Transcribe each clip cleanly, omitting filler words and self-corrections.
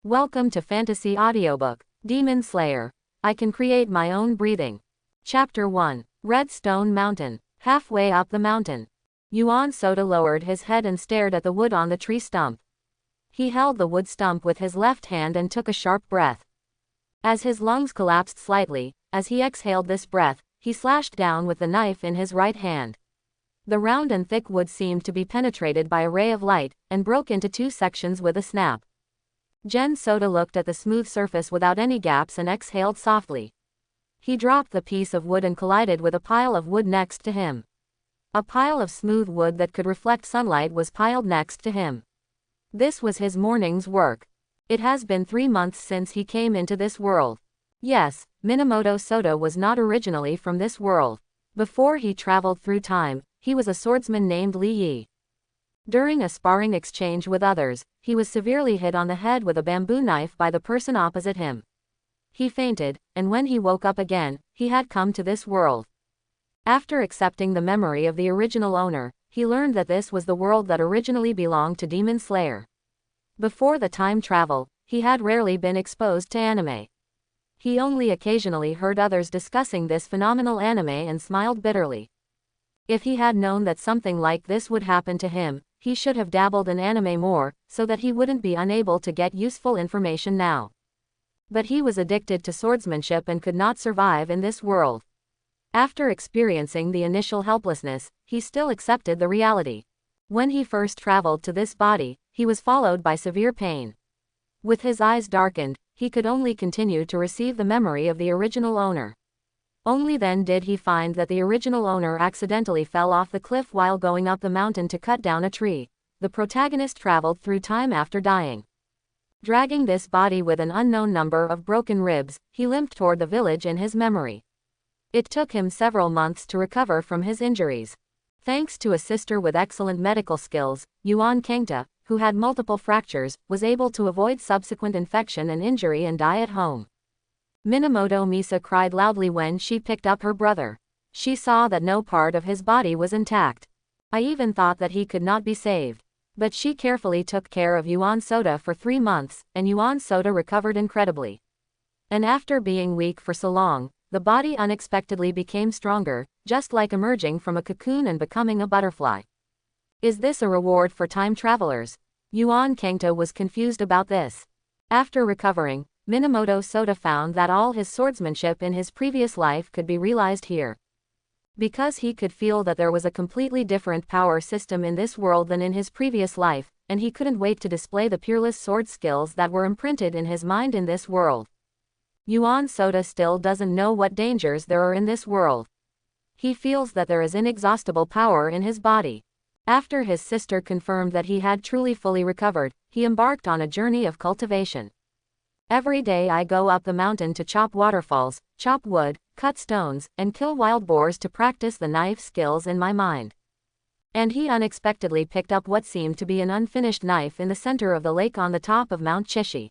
Welcome to Fantasy Audiobook, Demon Slayer. I can create my own breathing. Chapter 1. Redstone Mountain. Halfway up the mountain, Yuan Soda lowered his head and stared at the wood on the tree stump. He held the wood stump with his left hand and took a sharp breath. As his lungs collapsed slightly, as he exhaled this breath, he slashed down with the knife in his right hand. The round and thick wood seemed to be penetrated by a ray of light, and broke into two sections with a snap. Jen Soda looked at the smooth surface without any gaps and exhaled softly. He dropped the piece of wood and collided with a pile of wood next to him. A pile of smooth wood that could reflect sunlight was piled next to him. This was his morning's work. It has been 3 months since he came into this world. Yes, Minamoto Soda was not originally from this world. Before he traveled through time, he was a swordsman named Li Yi. During a sparring exchange with others, he was severely hit on the head with a bamboo knife by the person opposite him. He fainted, and when he woke up again, he had come to this world. After accepting the memory of the original owner, he learned that this was the world that originally belonged to Demon Slayer. Before the time travel, he had rarely been exposed to anime. He only occasionally heard others discussing this phenomenal anime and smiled bitterly. If he had known that something like this would happen to him, he should have dabbled in anime more, so that he wouldn't be unable to get useful information now. But he was addicted to swordsmanship and could not survive in this world. After experiencing the initial helplessness, he still accepted the reality. When he first traveled to this body, he was followed by severe pain. With his eyes darkened, he could only continue to receive the memory of the original owner. Only then did he find that the original owner accidentally fell off the cliff while going up the mountain to cut down a tree. The protagonist traveled through time after dying. Dragging this body with an unknown number of broken ribs, he limped toward the village in his memory. It took him several months to recover from his injuries. Thanks to a sister with excellent medical skills, Yuan Kangta, who had multiple fractures, was able to avoid subsequent infection and injury and die at home. Minamoto Misa cried loudly when she picked up her brother. She saw that no part of his body was intact. I even thought that he could not be saved. But she carefully took care of Yuan Soda for 3 months, and Yuan Soda recovered incredibly. And after being weak for so long, the body unexpectedly became stronger, just like emerging from a cocoon and becoming a butterfly. Is this a reward for time travelers? Yuan Kangta was confused about this. After recovering, Minamoto Soda found that all his swordsmanship in his previous life could be realized here. Because he could feel that there was a completely different power system in this world than in his previous life, and he couldn't wait to display the peerless sword skills that were imprinted in his mind in this world. Yuan Soda still doesn't know what dangers there are in this world. He feels that there is inexhaustible power in his body. After his sister confirmed that he had truly fully recovered, he embarked on a journey of cultivation. Every day I go up the mountain to chop waterfalls, chop wood, cut stones, and kill wild boars to practice the knife skills in my mind. And he unexpectedly picked up what seemed to be an unfinished knife in the center of the lake on the top of Mount Chishi.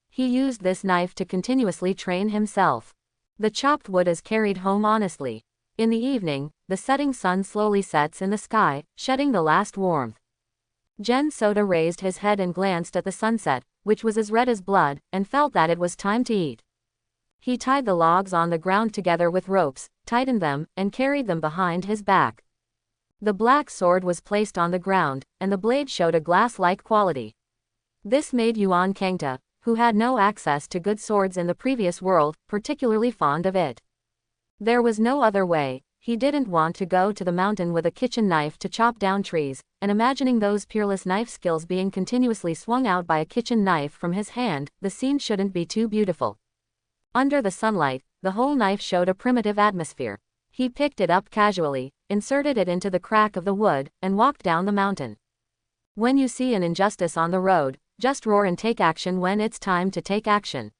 He used this knife to continuously train himself. The chopped wood is carried home honestly. In the evening, the setting sun slowly sets in the sky, shedding the last warmth. Jen Soda raised his head and glanced at the sunset, which was as red as blood, and felt that it was time to eat. He tied the logs on the ground together with ropes, tightened them, and carried them behind his back. The black sword was placed on the ground, and the blade showed a glass-like quality. This made Yuan Kangta, who had no access to good swords in the previous world, particularly fond of it. There was no other way. He didn't want to go to the mountain with a kitchen knife to chop down trees, and imagining those peerless knife skills being continuously swung out by a kitchen knife from his hand, the scene shouldn't be too beautiful. Under the sunlight, the whole knife showed a primitive atmosphere. He picked it up casually, inserted it into the crack of the wood, and walked down the mountain. When you see an injustice on the road, just roar and take action when it's time to take action.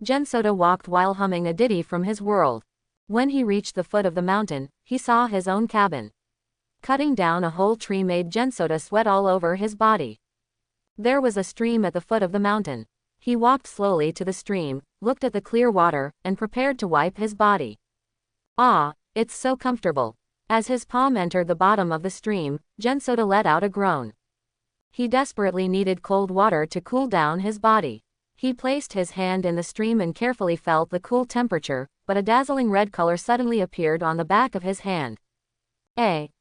Jen Soda walked while humming a ditty from his world. When he reached the foot of the mountain, he saw his own cabin. Cutting down a whole tree made Jen Soda sweat all over his body. There was a stream at the foot of the mountain. He walked slowly to the stream, looked at the clear water, and prepared to wipe his body. Ah, it's so comfortable. As his palm entered the bottom of the stream, Jen Soda let out a groan. He desperately needed cold water to cool down his body. He placed his hand in the stream and carefully felt the cool temperature, but a dazzling red color suddenly appeared on the back of his hand.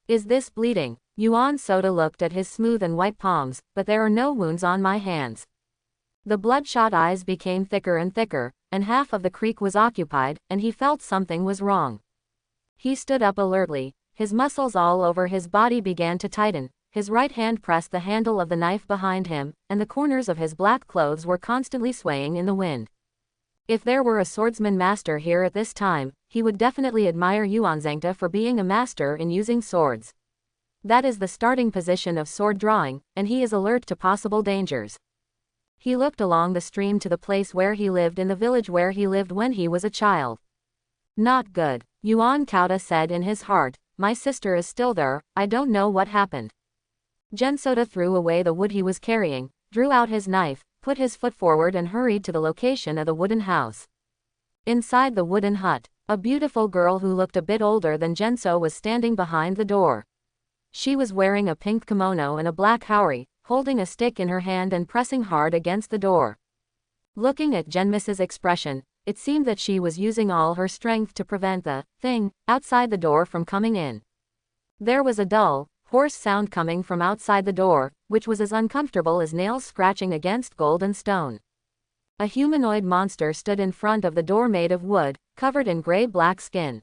Is this bleeding? Yuan Soda looked at his smooth and white palms, but there are no wounds on my hands. The bloodshot eyes became thicker and thicker, and half of the creek was occupied, and he felt something was wrong. He stood up alertly, his muscles all over his body began to tighten, his right hand pressed the handle of the knife behind him, and the corners of his black clothes were constantly swaying in the wind. If there were a swordsman master here at this time, he would definitely admire Yuan Zhengde for being a master in using swords. That is the starting position of sword drawing, and he is alert to possible dangers. He looked along the stream to the place where he lived in the village where he lived when he was a child. Not good, Yuan Kauda said in his heart, my sister is still there, I don't know what happened. Gensoda threw away the wood he was carrying, drew out his knife, put his foot forward and hurried to the location of the wooden house. Inside the wooden hut, a beautiful girl who looked a bit older than Genso was standing behind the door. She was wearing a pink kimono and a black haori, holding a stick in her hand and pressing hard against the door. Looking at Genmisa's expression, it seemed that she was using all her strength to prevent the thing outside the door from coming in. There was a dull, hoarse sound coming from outside the door, which was as uncomfortable as nails scratching against gold and stone. A humanoid monster stood in front of the door made of wood, covered in gray-black skin.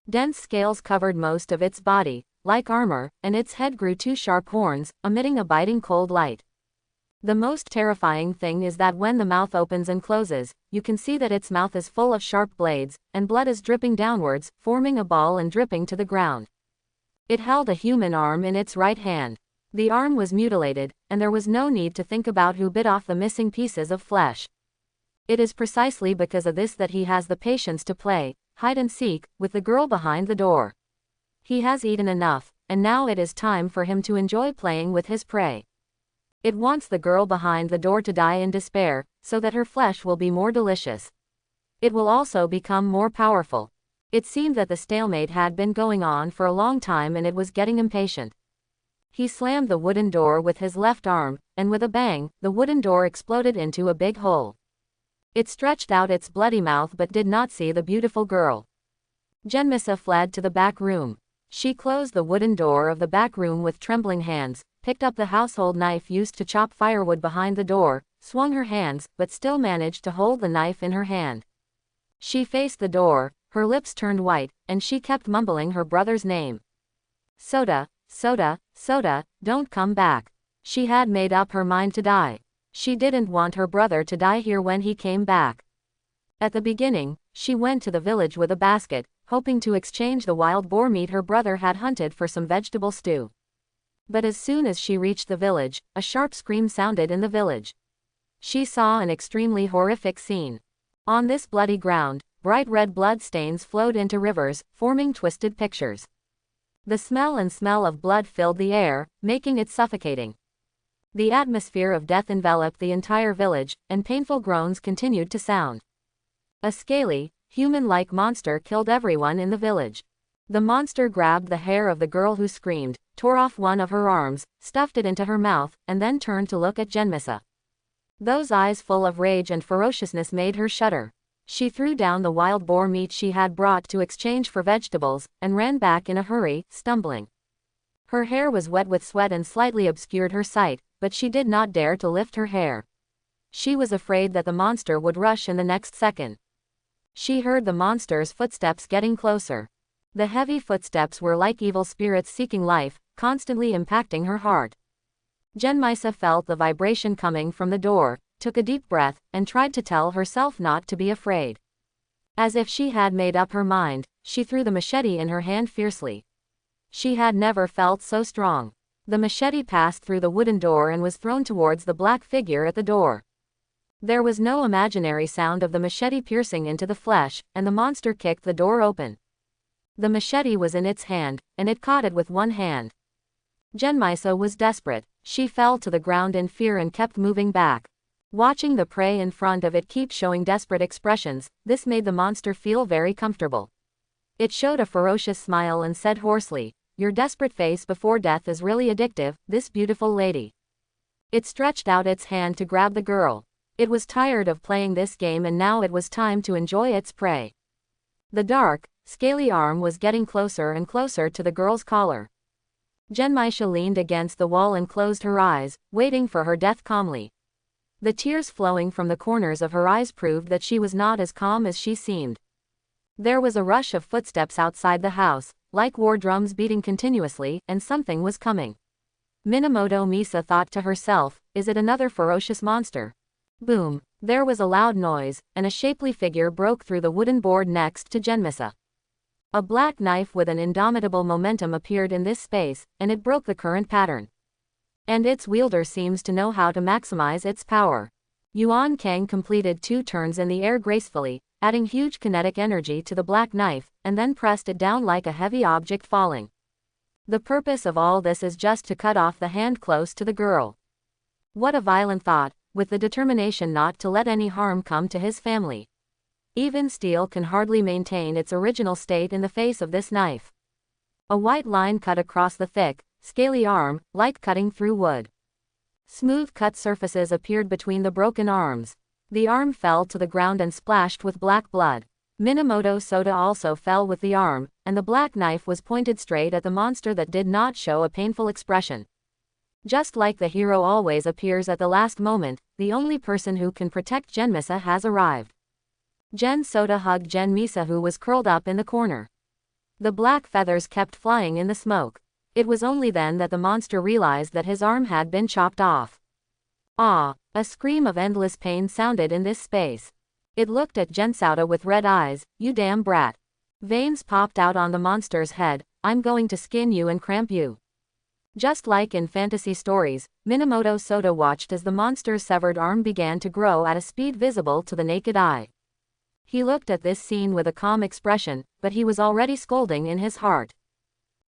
Dense scales covered most of its body, like armor, and its head grew two sharp horns, emitting a biting cold light. The most terrifying thing is that when the mouth opens and closes, you can see that its mouth is full of sharp blades, and blood is dripping downwards, forming a ball and dripping to the ground. It held a human arm in its right hand. The arm was mutilated, and there was no need to think about who bit off the missing pieces of flesh. It is precisely because of this that he has the patience to play hide and seek with the girl behind the door. He has eaten enough, and now it is time for him to enjoy playing with his prey. It wants the girl behind the door to die in despair, so that her flesh will be more delicious. It will also become more powerful. It seemed that the stalemate had been going on for a long time and it was getting impatient. He slammed the wooden door with his left arm, and with a bang, the wooden door exploded into a big hole. It stretched out its bloody mouth but did not see the beautiful girl. Genmisa fled to the back room. She closed the wooden door of the back room with trembling hands, picked up the household knife used to chop firewood behind the door, swung her hands, but still managed to hold the knife in her hand. She faced the door, her lips turned white, and she kept mumbling her brother's name. Soda, Soda, Soda, don't come back. She had made up her mind to die. She didn't want her brother to die here when he came back. At the beginning, she went to the village with a basket, hoping to exchange the wild boar meat her brother had hunted for some vegetable stew. But as soon as she reached the village, a sharp scream sounded in the village. She saw an extremely horrific scene. On this bloody ground, bright red blood stains flowed into rivers, forming twisted pictures. The smell of blood filled the air, making it suffocating. The atmosphere of death enveloped the entire village, and painful groans continued to sound. A scaly, human-like monster killed everyone in the village. The monster grabbed the hair of the girl who screamed, tore off one of her arms, stuffed it into her mouth, and then turned to look at Genmisa. Those eyes full of rage and ferociousness made her shudder. She threw down the wild boar meat she had brought to exchange for vegetables, and ran back in a hurry, stumbling. Her hair was wet with sweat and slightly obscured her sight, but she did not dare to lift her hair. She was afraid that the monster would rush in the next second. She heard the monster's footsteps getting closer. The heavy footsteps were like evil spirits seeking life, constantly impacting her heart. Genmisa felt the vibration coming from the door, took a deep breath, and tried to tell herself not to be afraid. As if she had made up her mind, she threw the machete in her hand fiercely. She had never felt so strong. The machete passed through the wooden door and was thrown towards the black figure at the door. There was no imaginary sound of the machete piercing into the flesh, and the monster kicked the door open. The machete was in its hand, and it caught it with one hand. Genmisa was desperate. She fell to the ground in fear and kept moving back. Watching the prey in front of it keep showing desperate expressions, this made the monster feel very comfortable. It showed a ferocious smile and said hoarsely, "Your desperate face before death is really addictive, this beautiful lady." It stretched out its hand to grab the girl. It was tired of playing this game and now it was time to enjoy its prey. The dark, scaly arm was getting closer and closer to the girl's collar. Genmisha leaned against the wall and closed her eyes, waiting for her death calmly. The tears flowing from the corners of her eyes proved that she was not as calm as she seemed. There was a rush of footsteps outside the house, like war drums beating continuously, and something was coming. Minamoto Misa thought to herself, is it another ferocious monster? Boom! There was a loud noise, and a shapely figure broke through the wooden board next to Genmisa. A black knife with an indomitable momentum appeared in this space, and it broke the current pattern. And its wielder seems to know how to maximize its power. Yuan Kang completed 2 turns in the air gracefully, adding huge kinetic energy to the black knife, and then pressed it down like a heavy object falling. The purpose of all this is just to cut off the hand close to the girl. What a violent thought, with the determination not to let any harm come to his family. Even steel can hardly maintain its original state in the face of this knife. A white line cut across the thick, scaly arm, like cutting through wood. Smooth cut surfaces appeared between the broken arms. The arm fell to the ground and splashed with black blood. Minamoto Soda also fell with the arm, and the black knife was pointed straight at the monster that did not show a painful expression. Just like the hero always appears at the last moment, the only person who can protect Genmisa has arrived. Gen Soda hugged Gen Misa who was curled up in the corner. The black feathers kept flying in the smoke. It was only then that the monster realized that his arm had been chopped off. Ah! A scream of endless pain sounded in this space. It looked at Gen Soda with red eyes, you damn brat. Veins popped out on the monster's head, I'm going to skin you and cramp you. Just like in fantasy stories, Minamoto Soda watched as the monster's severed arm began to grow at a speed visible to the naked eye. He looked at this scene with a calm expression, but he was already scolding in his heart.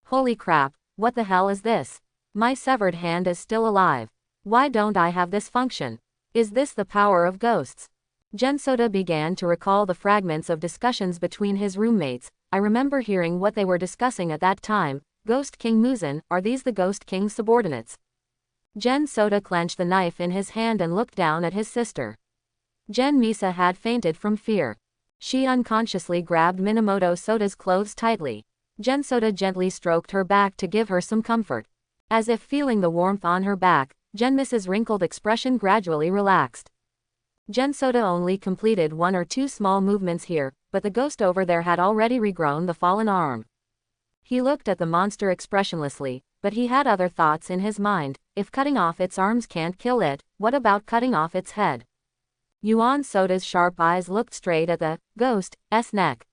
Holy crap, what the hell is this? My severed hand is still alive. Why don't I have this function? Is this the power of ghosts? Gensoda began to recall the fragments of discussions between his roommates. I remember hearing what they were discussing at that time. Ghost King Muzan, are these the Ghost King's subordinates? Gen Soda clenched the knife in his hand and looked down at his sister. Gen Misa had fainted from fear. She unconsciously grabbed Minamoto Soda's clothes tightly. Gen Soda gently stroked her back to give her some comfort. As if feeling the warmth on her back, Gen Misa's wrinkled expression gradually relaxed. Gen Soda only completed 1 or 2 small movements here, but the ghost over there had already regrown the fallen arm. He looked at the monster expressionlessly, but he had other thoughts in his mind. If cutting off its arms can't kill it, what about cutting off its head? Yuan Soda's sharp eyes looked straight at the ghost's neck.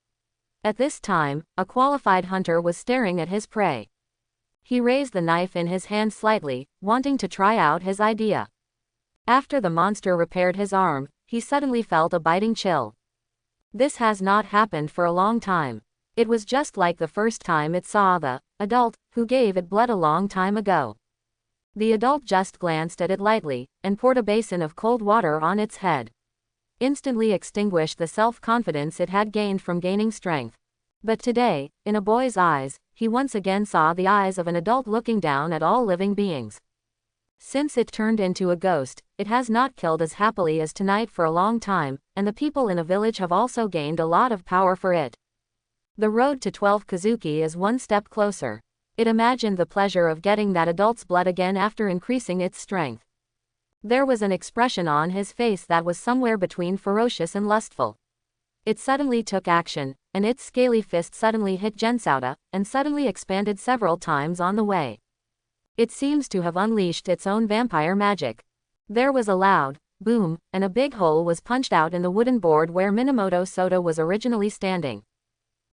At this time, a qualified hunter was staring at his prey. He raised the knife in his hand slightly, wanting to try out his idea. After the monster repaired his arm, he suddenly felt a biting chill. This has not happened for a long time. It was just like the first time it saw the adult who gave it blood a long time ago. The adult just glanced at it lightly, and poured a basin of cold water on its head. Instantly extinguished the self-confidence it had gained from gaining strength. But today, in a boy's eyes, he once again saw the eyes of an adult looking down at all living beings. Since it turned into a ghost, it has not killed as happily as tonight for a long time, and the people in a village have also gained a lot of power for it. The road to 12 Kazuki is one step closer. It imagined the pleasure of getting that adult's blood again after increasing its strength. There was an expression on his face that was somewhere between ferocious and lustful. It suddenly took action, and its scaly fist suddenly hit Gensauda, and suddenly expanded several times on the way. It seems to have unleashed its own vampire magic. There was a loud boom, and a big hole was punched out in the wooden board where Minamoto Soda was originally standing.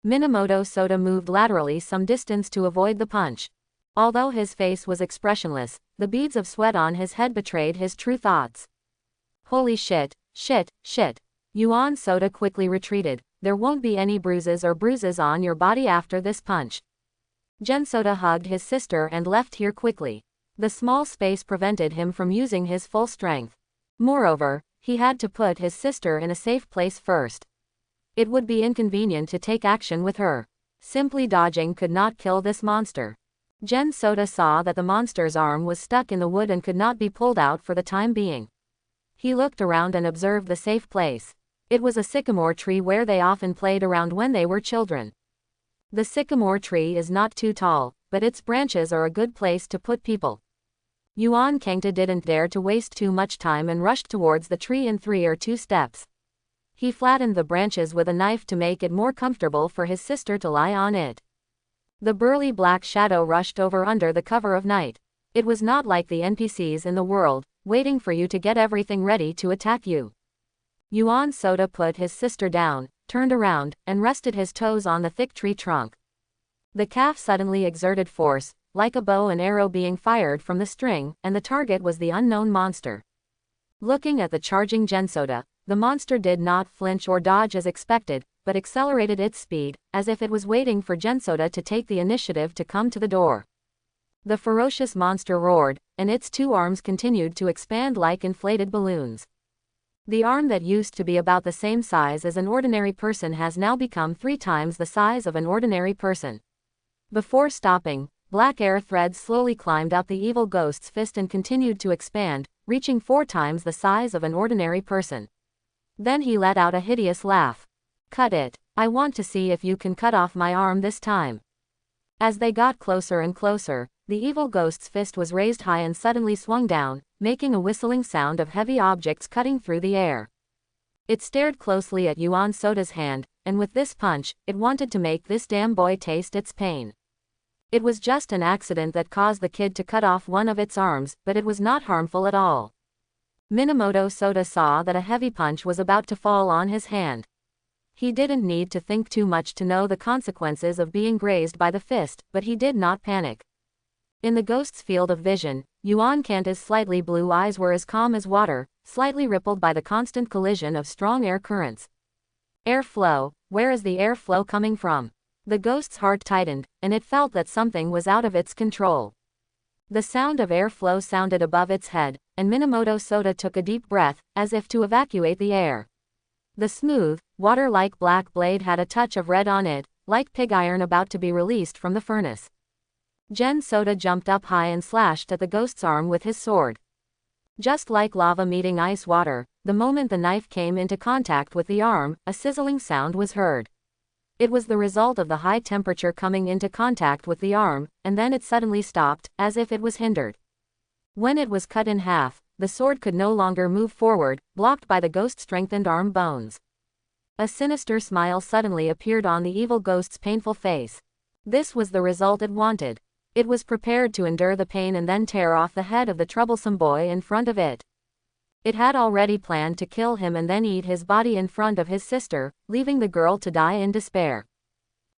Minamoto Soda moved laterally some distance to avoid the punch. Although his face was expressionless, the beads of sweat on his head betrayed his true thoughts. Holy shit, shit, shit. Yuan Soda quickly retreated. There won't be any bruises on your body after this punch. Gen Soda hugged his sister and left here quickly. The small space prevented him from using his full strength. Moreover, he had to put his sister in a safe place first. It would be inconvenient to take action with her. Simply dodging could not kill this monster. Gen Soda saw that the monster's arm was stuck in the wood and could not be pulled out for the time being. He looked around and observed the safe place. It was a sycamore tree where they often played around when they were children. The sycamore tree is not too tall, but its branches are a good place to put people. Yuan Kangta didn't dare to waste too much time and rushed towards the tree in 3 or 2 steps. He flattened the branches with a knife to make it more comfortable for his sister to lie on it. The burly black shadow rushed over under the cover of night. It was not like the NPCs in the world, waiting for you to get everything ready to attack you. Yuan Soda put his sister down, turned around, and rested his toes on the thick tree trunk. The calf suddenly exerted force, like a bow and arrow being fired from the string, and the target was the unknown monster. Looking at the charging Gensoda, the monster did not flinch or dodge as expected, but accelerated its speed, as if it was waiting for Gensoda to take the initiative to come to the door. The ferocious monster roared, and its 2 arms continued to expand like inflated balloons. The arm that used to be about the same size as an ordinary person has now become 3 times the size of an ordinary person. Before stopping, black air threads slowly climbed up the evil ghost's fist and continued to expand, reaching 4 times the size of an ordinary person. Then he let out a hideous laugh. "Cut it. I want to see if you can cut off my arm this time." As they got closer and closer, the evil ghost's fist was raised high and suddenly swung down, making a whistling sound of heavy objects cutting through the air. It stared closely at Yuan Soda's hand, and with this punch, it wanted to make this damn boy taste its pain. It was just an accident that caused the kid to cut off one of its arms, but it was not harmful at all. Minamoto Soda saw that a heavy punch was about to fall on his hand. He didn't need to think too much to know the consequences of being grazed by the fist, but he did not panic. In the ghost's field of vision, Yuan Kanta's slightly blue eyes were as calm as water, slightly rippled by the constant collision of strong air currents. Airflow, where is the airflow coming from? The ghost's heart tightened, and it felt that something was out of its control. The sound of airflow sounded above its head, and Minamoto Soda took a deep breath, as if to evacuate the air. The smooth, water-like black blade had a touch of red on it, like pig iron about to be released from the furnace. Gen Soda jumped up high and slashed at the ghost's arm with his sword. Just like lava meeting ice water, the moment the knife came into contact with the arm, a sizzling sound was heard. It was the result of the high temperature coming into contact with the arm, and then it suddenly stopped, as if it was hindered. When it was cut in half, the sword could no longer move forward, blocked by the ghost-strengthened arm bones. A sinister smile suddenly appeared on the evil ghost's painful face. This was the result it wanted. It was prepared to endure the pain and then tear off the head of the troublesome boy in front of it. It had already planned to kill him and then eat his body in front of his sister, leaving the girl to die in despair.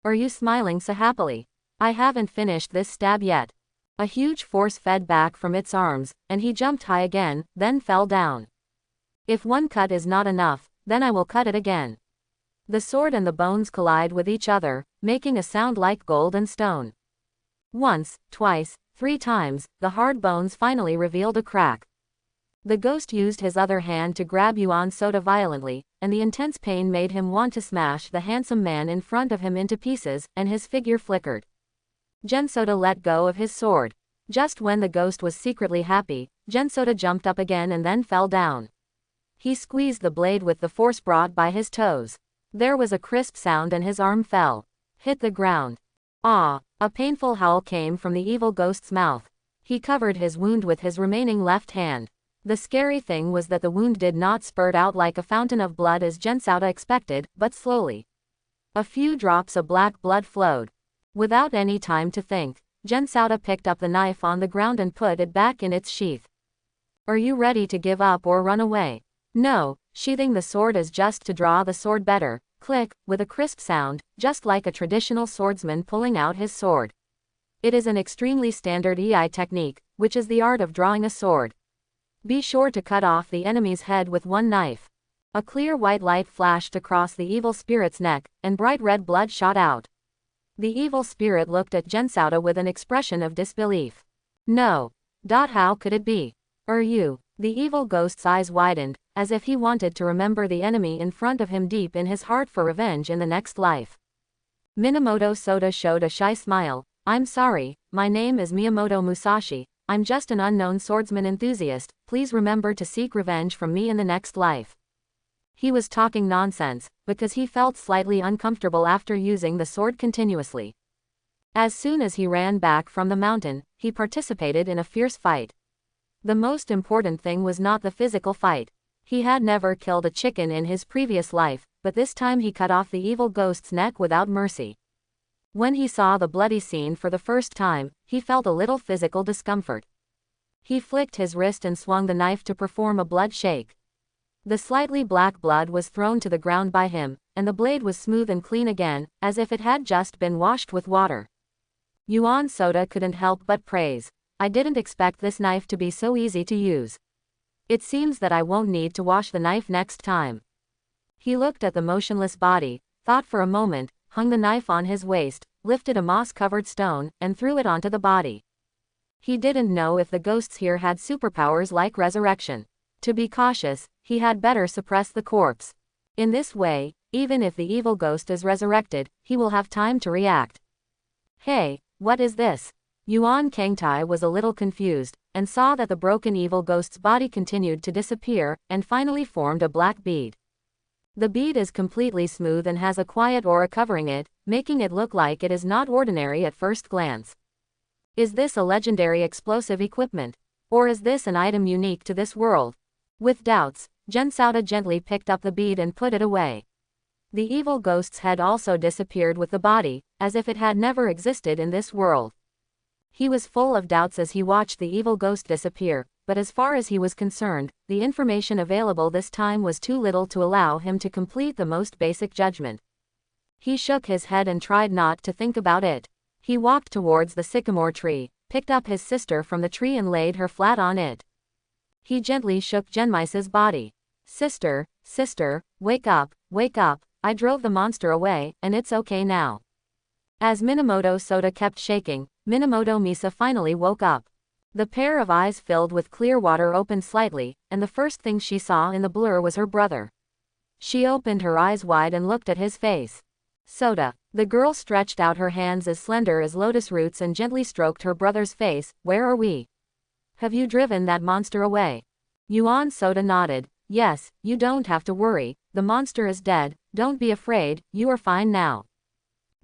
"Are you smiling so happily? I haven't finished this stab yet." A huge force fed back from its arms, and he jumped high again, then fell down. "If one cut is not enough, then I will cut it again." The sword and the bones collide with each other, making a sound like gold and stone. Once, twice, 3 times, the hard bones finally revealed a crack. The ghost used his other hand to grab Yuan Soda violently, and the intense pain made him want to smash the handsome man in front of him into pieces, and his figure flickered. Gensoda let go of his sword. Just when the ghost was secretly happy, Gensoda jumped up again and then fell down. He squeezed the blade with the force brought by his toes. There was a crisp sound and his arm fell. Hit the ground. Ah! A painful howl came from the evil ghost's mouth. He covered his wound with his remaining left hand. The scary thing was that the wound did not spurt out like a fountain of blood as Gensoda expected, but slowly. A few drops of black blood flowed. Without any time to think, Gensoda picked up the knife on the ground and put it back in its sheath. "Are you ready to give up or run away?" "No." Sheathing the sword is just to draw the sword better. Click, with a crisp sound, just like a traditional swordsman pulling out his sword. It is an extremely standard EI technique, which is the art of drawing a sword. Be sure to cut off the enemy's head with one knife. A clear white light flashed across the evil spirit's neck, and bright red blood shot out. The evil spirit looked at Gensoda with an expression of disbelief. "No. How could it be? Are you?" The evil ghost's eyes widened, as if he wanted to remember the enemy in front of him deep in his heart for revenge in the next life. Minamoto Soda showed a shy smile. "I'm sorry, my name is Miyamoto Musashi, I'm just an unknown swordsman enthusiast, please remember to seek revenge from me in the next life. He was talking nonsense, because he felt slightly uncomfortable after using the sword continuously. As soon as he ran back from the mountain, he participated in a fierce fight. The most important thing was not the physical fight. He had never killed a chicken in his previous life, but this time he cut off the evil ghost's neck without mercy. When he saw the bloody scene for the first time, he felt a little physical discomfort. He flicked his wrist and swung the knife to perform a blood shake. The slightly black blood was thrown to the ground by him, and the blade was smooth and clean again, as if it had just been washed with water. Yuan Soda couldn't help but praise. I didn't expect this knife to be so easy to use. It seems that I won't need to wash the knife next time. He looked at the motionless body, thought for a moment, hung the knife on his waist, lifted a moss-covered stone, and threw it onto the body. He didn't know if the ghosts here had superpowers like resurrection. To be cautious, he had better suppress the corpse. In this way, even if the evil ghost is resurrected, he will have time to react. Hey, what is this? Yuan Kangtai was a little confused, and saw that the broken evil ghost's body continued to disappear, and finally formed a black bead. The bead is completely smooth and has a quiet aura covering it, making it look like it is not ordinary at first glance. Is this a legendary explosive equipment? Or is this an item unique to this world? With doubts, Jensouda gently picked up the bead and put it away. The evil ghost's head also disappeared with the body, as if it had never existed in this world. He was full of doubts as he watched the evil ghost disappear, but as far as he was concerned, the information available this time was too little to allow him to complete the most basic judgment. He shook his head and tried not to think about it. He walked towards the sycamore tree, picked up his sister from the tree and laid her flat on it. He gently shook Genmaisa's body. Sister, wake up, I drove the monster away, and it's okay now. As Minamoto Soda kept shaking, Minamoto Misa finally woke up. The pair of eyes filled with clear water opened slightly, and the first thing she saw in the blur was her brother. She opened her eyes wide and looked at his face. Soda. The girl stretched out her hands as slender as lotus roots and gently stroked her brother's face. Where are we? Have you driven that monster away? Yuan Soda nodded. Yes, you don't have to worry, the monster is dead, don't be afraid, you are fine now.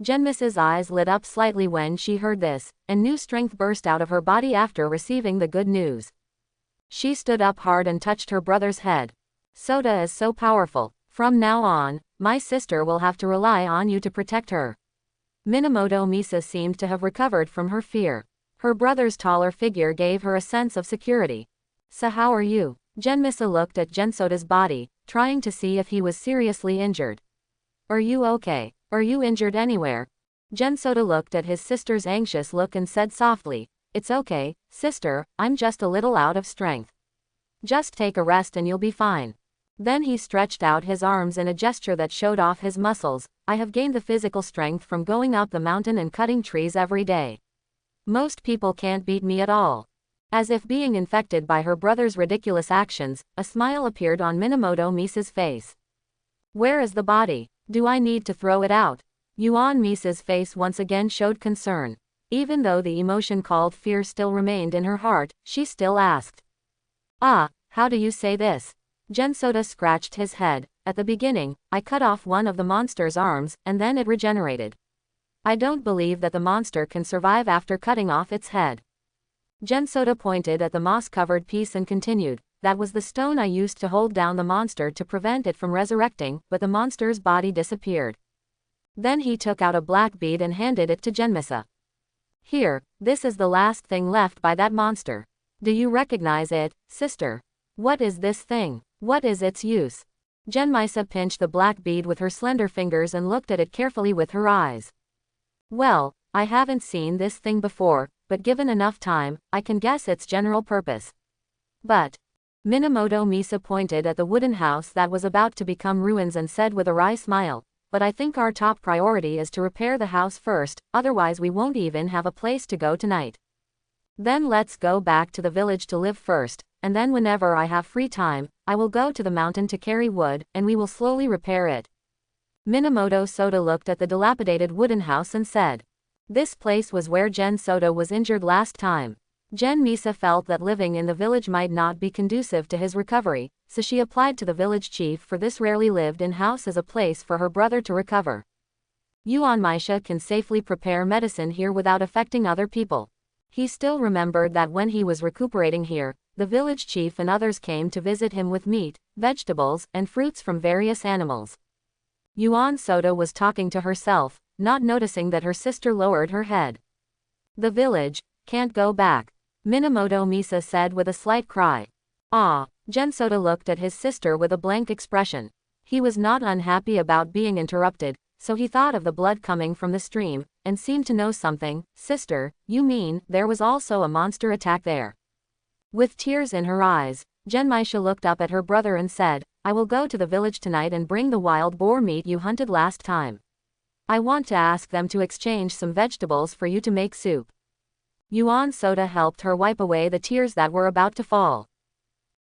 Genmisa's eyes lit up slightly when she heard this, and new strength burst out of her body after receiving the good news. She stood up hard and touched her brother's head. Soda is so powerful, from now on, my sister will have to rely on you to protect her. Minamoto Misa seemed to have recovered from her fear. Her brother's taller figure gave her a sense of security. So how are you? Genmisa looked at Gensoda's body, trying to see if he was seriously injured. Are you okay? Are you injured anywhere? Gensoda looked at his sister's anxious look and said softly, It's okay, sister, I'm just a little out of strength. Just take a rest and you'll be fine. Then he stretched out his arms in a gesture that showed off his muscles. I have gained the physical strength from going up the mountain and cutting trees every day. Most people can't beat me at all. As if being infected by her brother's ridiculous actions, a smile appeared on Minamoto Misa's face. Where is the body? Do I need to throw it out? Yuan Misa's face once again showed concern. Even though the emotion called fear still remained in her heart, she still asked. How do you say this? Gensoda scratched his head. At the beginning, I cut off one of the monster's arms, and then it regenerated. I don't believe that the monster can survive after cutting off its head. Gensoda pointed at the moss-covered piece and continued. That was the stone I used to hold down the monster to prevent it from resurrecting, but the monster's body disappeared. Then he took out a black bead and handed it to Genmisa. Here, this is the last thing left by that monster. Do you recognize it, sister? What is this thing? What is its use? Genmisa pinched the black bead with her slender fingers and looked at it carefully with her eyes. Well, I haven't seen this thing before, but given enough time, I can guess its general purpose. But Minamoto Misa pointed at the wooden house that was about to become ruins and said with a wry smile, but I think our top priority is to repair the house first, otherwise we won't even have a place to go tonight. Then let's go back to the village to live first, and then whenever I have free time, I will go to the mountain to carry wood, and we will slowly repair it. Minamoto Soda looked at the dilapidated wooden house and said, This place was where Gen Soda was injured last time. Gen Misa felt that living in the village might not be conducive to his recovery, so she applied to the village chief for this rarely lived-in house as a place for her brother to recover. Yuan Misha can safely prepare medicine here without affecting other people. He still remembered that when he was recuperating here, the village chief and others came to visit him with meat, vegetables, and fruits from various animals. Yuan Soda was talking to herself, not noticing that her sister lowered her head. The village, can't go back, Minamoto Misa said with a slight cry. Ah, Gen Soda looked at his sister with a blank expression. He was not unhappy about being interrupted, so he thought of the blood coming from the stream, and seemed to know something. Sister, you mean, there was also a monster attack there? With tears in her eyes, Gen Misha looked up at her brother and said, I will go to the village tonight and bring the wild boar meat you hunted last time. I want to ask them to exchange some vegetables for you to make soup. Yuan Soda helped her wipe away the tears that were about to fall.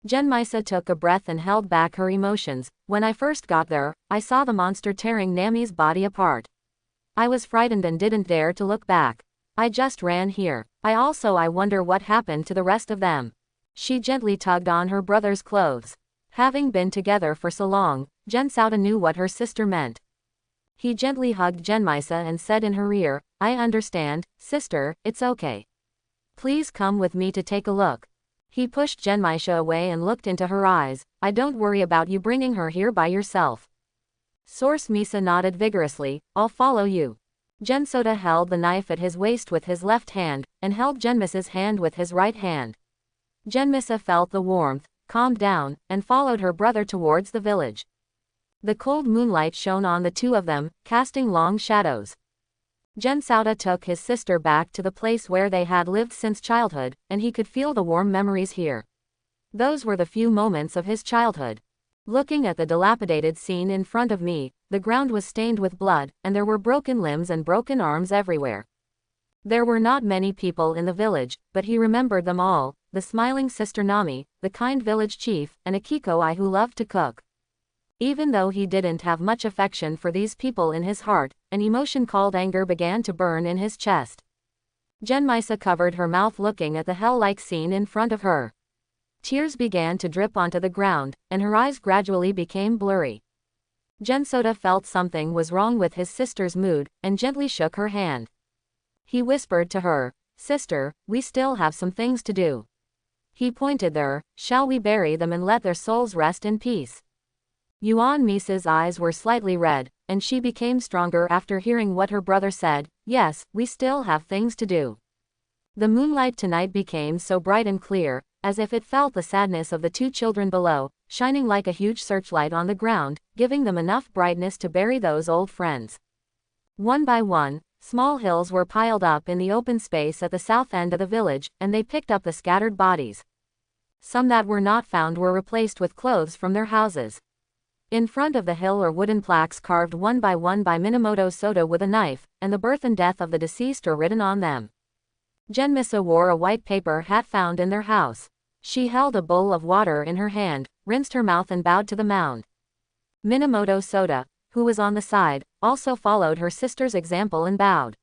Gen Misa took a breath and held back her emotions. When I first got there, I saw the monster tearing Nami's body apart. I was frightened and didn't dare to look back. I just ran here. I wonder what happened to the rest of them. She gently tugged on her brother's clothes. Having been together for so long, Gen Sauda knew what her sister meant. He gently hugged Gen Misa and said in her ear, I understand, sister, it's okay. Please come with me to take a look. He pushed Gen Misha away and looked into her eyes. I don't worry about you bringing her here by yourself. Source Misa nodded vigorously, I'll follow you. Gen Soda held the knife at his waist with his left hand, and held Gen Misa's hand with his right hand. Gen Misa felt the warmth, calmed down, and followed her brother towards the village. The cold moonlight shone on the two of them, casting long shadows. Gen Sauda took his sister back to the place where they had lived since childhood, and he could feel the warm memories here. Those were the few moments of his childhood. Looking at the dilapidated scene in front of me, the ground was stained with blood, and there were broken limbs and broken arms everywhere. There were not many people in the village, but he remembered them all, the smiling sister Nami, the kind village chief, and Akiko who loved to cook. Even though he didn't have much affection for these people in his heart, an emotion called anger began to burn in his chest. Gen Misa covered her mouth looking at the hell-like scene in front of her. Tears began to drip onto the ground, and her eyes gradually became blurry. Gen Soda felt something was wrong with his sister's mood, and gently shook her hand. He whispered to her, Sister, we still have some things to do. He pointed there, shall we bury them and let their souls rest in peace? Yuan Misa's eyes were slightly red, and she became stronger after hearing what her brother said. Yes, we still have things to do. The moonlight tonight became so bright and clear, as if it felt the sadness of the two children below, shining like a huge searchlight on the ground, giving them enough brightness to bury those old friends. One by one, small hills were piled up in the open space at the south end of the village, and they picked up the scattered bodies. Some that were not found were replaced with clothes from their houses. In front of the hill are wooden plaques carved one by Minamoto Soda with a knife, and the birth and death of the deceased are written on them. Gen Misa wore a white paper hat found in their house. She held a bowl of water in her hand, rinsed her mouth and bowed to the mound. Minamoto Soda, who was on the side, also followed her sister's example and bowed.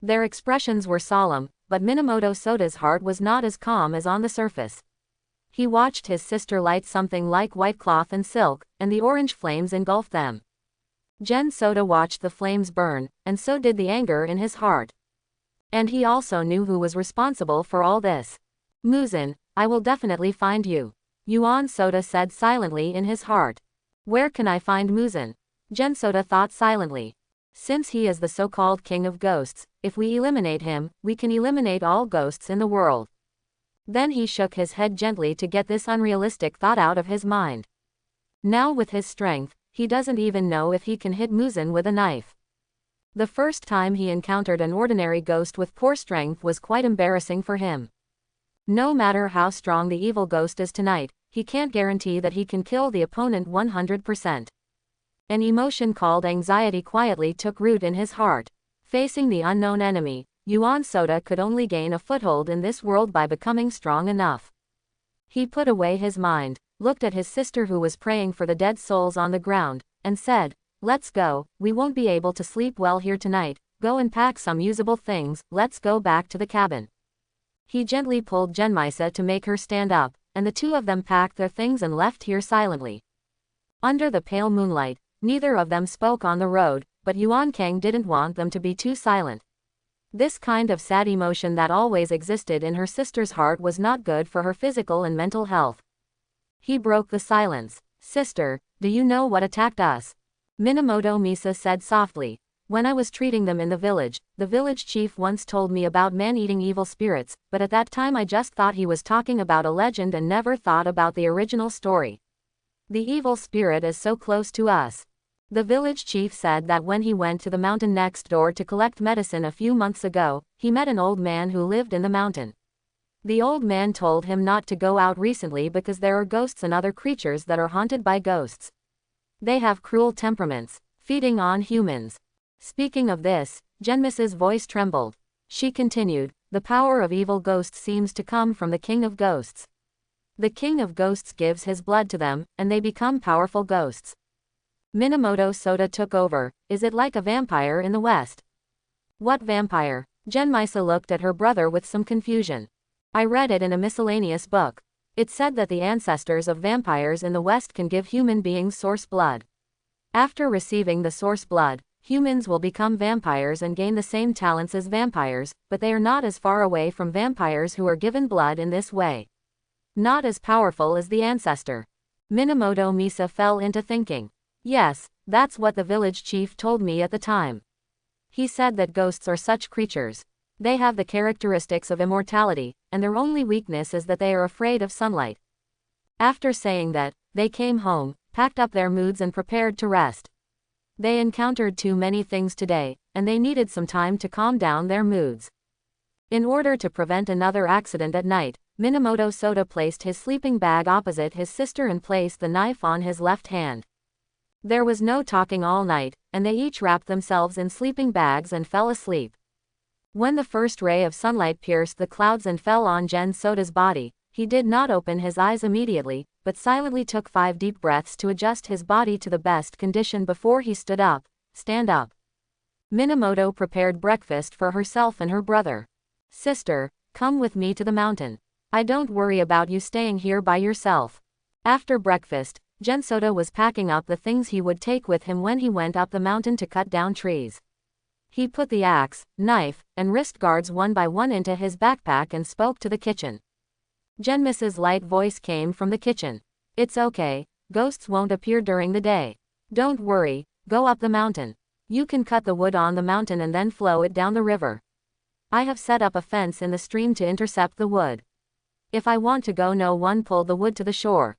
Their expressions were solemn, but Minamoto Soda's heart was not as calm as on the surface. He watched his sister light something like white cloth and silk, and the orange flames engulfed them. Gen Soda watched the flames burn, and so did the anger in his heart. And he also knew who was responsible for all this. Muzan, I will definitely find you. Yuan Soda said silently in his heart. Where can I find Muzan? Gen Soda thought silently. Since he is the so-called king of ghosts, if we eliminate him, we can eliminate all ghosts in the world. Then he shook his head gently to get this unrealistic thought out of his mind. Now with his strength, he doesn't even know if he can hit Muzan with a knife. The first time he encountered an ordinary ghost with poor strength was quite embarrassing for him. No matter how strong the evil ghost is tonight, he can't guarantee that he can kill the opponent 100%. An emotion called anxiety quietly took root in his heart. Facing the unknown enemy, Yuan Soda could only gain a foothold in this world by becoming strong enough. He put away his mind, looked at his sister who was praying for the dead souls on the ground, and said, Let's go, we won't be able to sleep well here tonight, go and pack some usable things, let's go back to the cabin. He gently pulled Genmisa to make her stand up, and the two of them packed their things and left here silently. Under the pale moonlight, neither of them spoke on the road, but Yuan Kang didn't want them to be too silent. This kind of sad emotion that always existed in her sister's heart was not good for her physical and mental health. He broke the silence. Sister, do you know what attacked us? Minamoto Misa said softly. When I was treating them in the village chief once told me about man-eating evil spirits, but at that time I just thought he was talking about a legend and never thought about the original story. The evil spirit is so close to us. The village chief said that when he went to the mountain next door to collect medicine a few months ago, he met an old man who lived in the mountain. The old man told him not to go out recently because there are ghosts and other creatures that are haunted by ghosts. They have cruel temperaments, feeding on humans. Speaking of this, Genmisa's voice trembled. She continued, the power of evil ghosts seems to come from the king of ghosts. The king of ghosts gives his blood to them, and they become powerful ghosts. Minamoto Soda took over. Is it like a vampire in the West? What vampire? Genmisa looked at her brother with some confusion. I read it in a miscellaneous book. It said that the ancestors of vampires in the West can give human beings source blood. After receiving the source blood, humans will become vampires and gain the same talents as vampires, but they are not as far away from vampires who are given blood in this way. Not as powerful as the ancestor. Minamoto Misa fell into thinking. Yes, that's what the village chief told me at the time. He said that ghosts are such creatures. They have the characteristics of immortality, and their only weakness is that they are afraid of sunlight. After saying that, they came home, packed up their moods and prepared to rest. They encountered too many things today, and they needed some time to calm down their moods. In order to prevent another accident at night, Minamoto Soda placed his sleeping bag opposite his sister and placed the knife on his left hand. There was no talking all night, and they each wrapped themselves in sleeping bags and fell asleep. When the first ray of sunlight pierced the clouds and fell on Gen Soda's body, he did not open his eyes immediately, but silently took 5 deep breaths to adjust his body to the best condition before he stood up. Stand up. Minamoto prepared breakfast for herself and her brother. Sister, come with me to the mountain. I don't worry about you staying here by yourself. After breakfast, Gen Soda was packing up the things he would take with him when he went up the mountain to cut down trees. He put the axe, knife, and wrist guards one by one into his backpack and spoke to the kitchen. Genmisa's light voice came from the kitchen. It's okay, ghosts won't appear during the day. Don't worry, go up the mountain. You can cut the wood on the mountain and then flow it down the river. I have set up a fence in the stream to intercept the wood. If I want to go, no one pull the wood to the shore.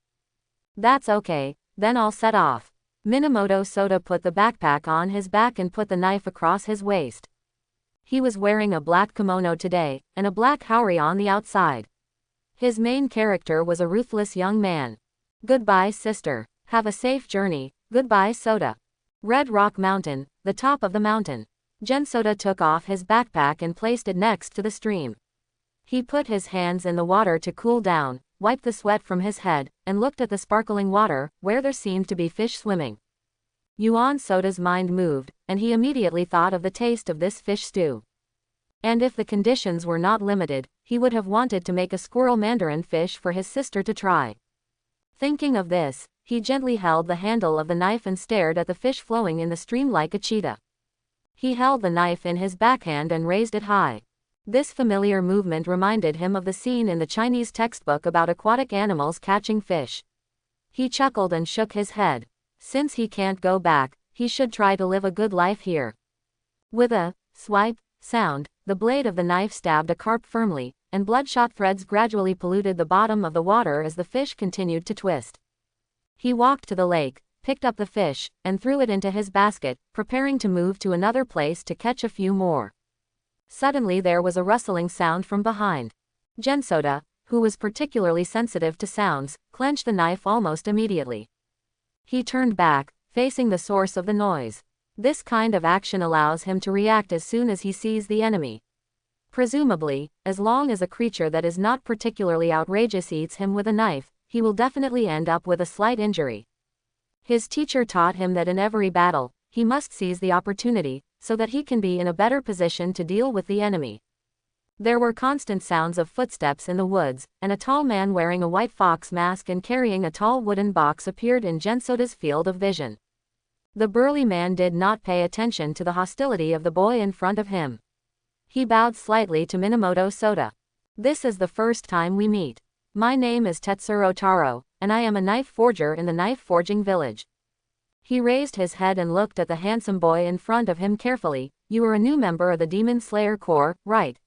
That's okay, then I'll set off. Minamoto Soda put the backpack on his back and put the knife across his waist. He was wearing a black kimono today, and a black haori on the outside. His main character was a ruthless young man. Goodbye, sister. Have a safe journey. Goodbye, Soda. Red Rock Mountain, the top of the mountain. Gen Soda took off his backpack and placed it next to the stream. He put his hands in the water to cool down, wiped the sweat from his head, and looked at the sparkling water, where there seemed to be fish swimming. Yuan Soda's mind moved, and he immediately thought of the taste of this fish stew. And if the conditions were not limited, he would have wanted to make a squirrel mandarin fish for his sister to try. Thinking of this, he gently held the handle of the knife and stared at the fish flowing in the stream like a cheetah. He held the knife in his backhand and raised it high. This familiar movement reminded him of the scene in the Chinese textbook about aquatic animals catching fish. He chuckled and shook his head. Since he can't go back, he should try to live a good life here. With a swipe sound, the blade of the knife stabbed a carp firmly, and bloodshot threads gradually polluted the bottom of the water as the fish continued to twist. He walked to the lake, picked up the fish, and threw it into his basket, preparing to move to another place to catch a few more. Suddenly there was a rustling sound from behind. Gen Soda, who was particularly sensitive to sounds, clenched the knife almost immediately. He turned back, facing the source of the noise. This kind of action allows him to react as soon as he sees the enemy. Presumably, as long as a creature that is not particularly outrageous eats him with a knife, he will definitely end up with a slight injury. His teacher taught him that in every battle, he must seize the opportunity, so that he can be in a better position to deal with the enemy. There were constant sounds of footsteps in the woods, and a tall man wearing a white fox mask and carrying a tall wooden box appeared in Gensoda's field of vision. The burly man did not pay attention to the hostility of the boy in front of him. He bowed slightly to Minamoto Soda. "This is the first time we meet. My name is Tetsuro Taro, and I am a knife forger in the knife forging village." He raised his head and looked at the handsome boy in front of him carefully. "You are a new member of the Demon Slayer Corps, right?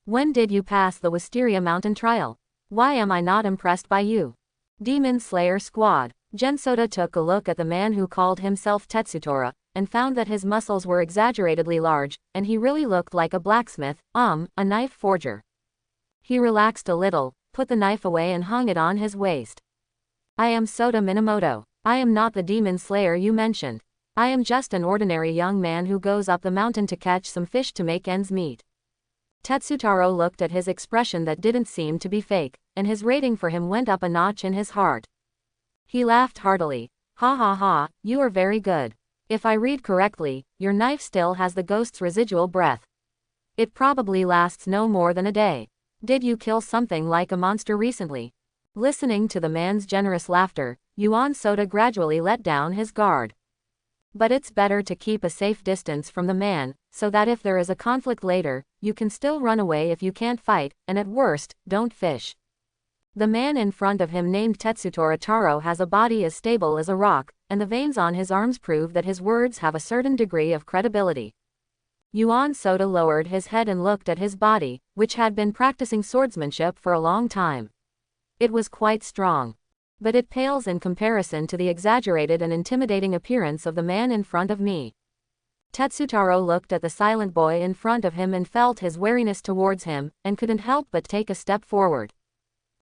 When did you pass the Wisteria Mountain trial? Why am I not impressed by you?" Demon Slayer Squad. Gensoda took a look at the man who called himself Tetsutora, and found that his muscles were exaggeratedly large, and he really looked like a blacksmith, a knife forger. He relaxed a little, put the knife away and hung it on his waist. "I am Soda Minamoto. I am not the demon slayer you mentioned. I am just an ordinary young man who goes up the mountain to catch some fish to make ends meet." Tetsutaro looked at his expression that didn't seem to be fake, and his rating for him went up a notch in his heart. He laughed heartily. "Ha ha ha, you are very good. If I read correctly, your knife still has the ghost's residual breath. It probably lasts no more than a day. Did you kill something like a monster recently?" Listening to the man's generous laughter, Yuan Soda gradually let down his guard. "But it's better to keep a safe distance from the man, so that if there is a conflict later, you can still run away if you can't fight, and at worst, don't fish." The man in front of him named Tetsutora Taro has a body as stable as a rock, and the veins on his arms prove that his words have a certain degree of credibility. Yuan Soda lowered his head and looked at his body, which had been practicing swordsmanship for a long time. It was quite strong. But it pales in comparison to the exaggerated and intimidating appearance of the man in front of me. Tetsutaro looked at the silent boy in front of him and felt his wariness towards him, and couldn't help but take a step forward.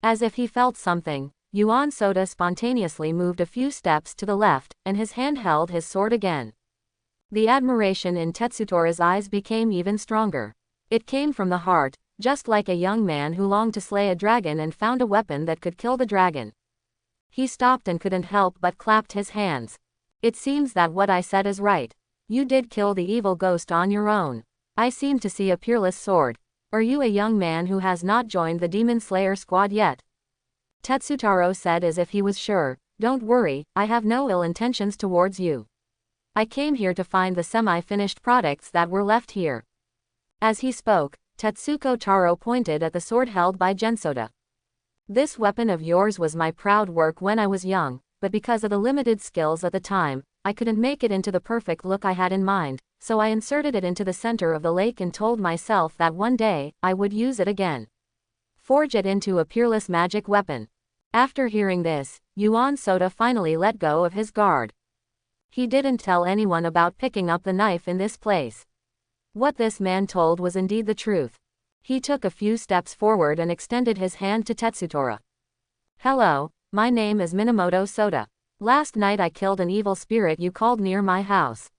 As if he felt something, Yuan Soda spontaneously moved a few steps to the left, and his hand held his sword again. The admiration in Tetsutora's eyes became even stronger. It came from the heart, just like a young man who longed to slay a dragon and found a weapon that could kill the dragon. He stopped and couldn't help but clapped his hands. "It seems that what I said is right. You did kill the evil ghost on your own. I seem to see a peerless sword. Are you a young man who has not joined the Demon Slayer squad yet?" Tetsutaro said as if he was sure. "Don't worry, I have no ill intentions towards you. I came here to find the semi-finished products that were left here." As he spoke, Tetsuko Taro pointed at the sword held by Gensoda. "This weapon of yours was my proud work when I was young, but because of the limited skills at the time, I couldn't make it into the perfect look I had in mind, so I inserted it into the center of the lake and told myself that one day, I would use it again. Forge it into a peerless magic weapon." After hearing this, Yuan Soda finally let go of his guard. He didn't tell anyone about picking up the knife in this place. What this man told was indeed the truth. He took a few steps forward and extended his hand to Tetsutora. "Hello, my name is Minamoto Soda. Last night I killed an evil spirit you called near my house."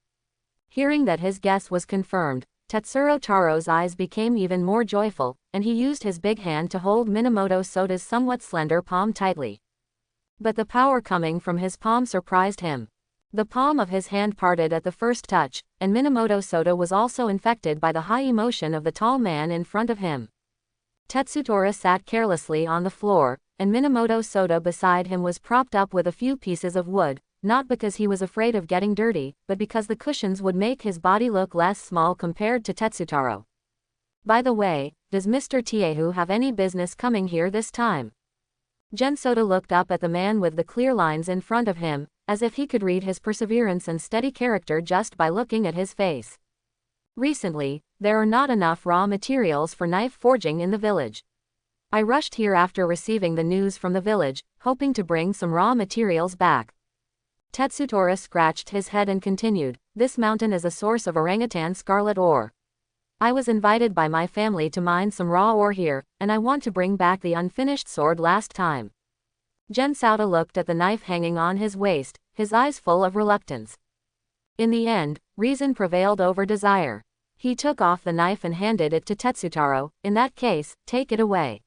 Hearing that his guess was confirmed, Tetsuro Taro's eyes became even more joyful, and he used his big hand to hold Minamoto Soda's somewhat slender palm tightly. But the power coming from his palm surprised him. The palm of his hand parted at the first touch, and Minamoto Soda was also infected by the high emotion of the tall man in front of him. Tetsutora sat carelessly on the floor, and Minamoto Soda beside him was propped up with a few pieces of wood, not because he was afraid of getting dirty, but because the cushions would make his body look less small compared to Tetsutaro. "By the way, does Mr. Tiehu have any business coming here this time?" Gensoda looked up at the man with the clear lines in front of him, as if he could read his perseverance and steady character just by looking at his face. "Recently, there are not enough raw materials for knife forging in the village. I rushed here after receiving the news from the village, hoping to bring some raw materials back." Tetsutora scratched his head and continued, "This mountain is a source of orangutan scarlet ore. I was invited by my family to mine some raw ore here, and I want to bring back the unfinished sword last time." Gensoda looked at the knife hanging on his waist, his eyes full of reluctance. In the end, reason prevailed over desire. He took off the knife and handed it to Tetsutaro. "In that case, take it away.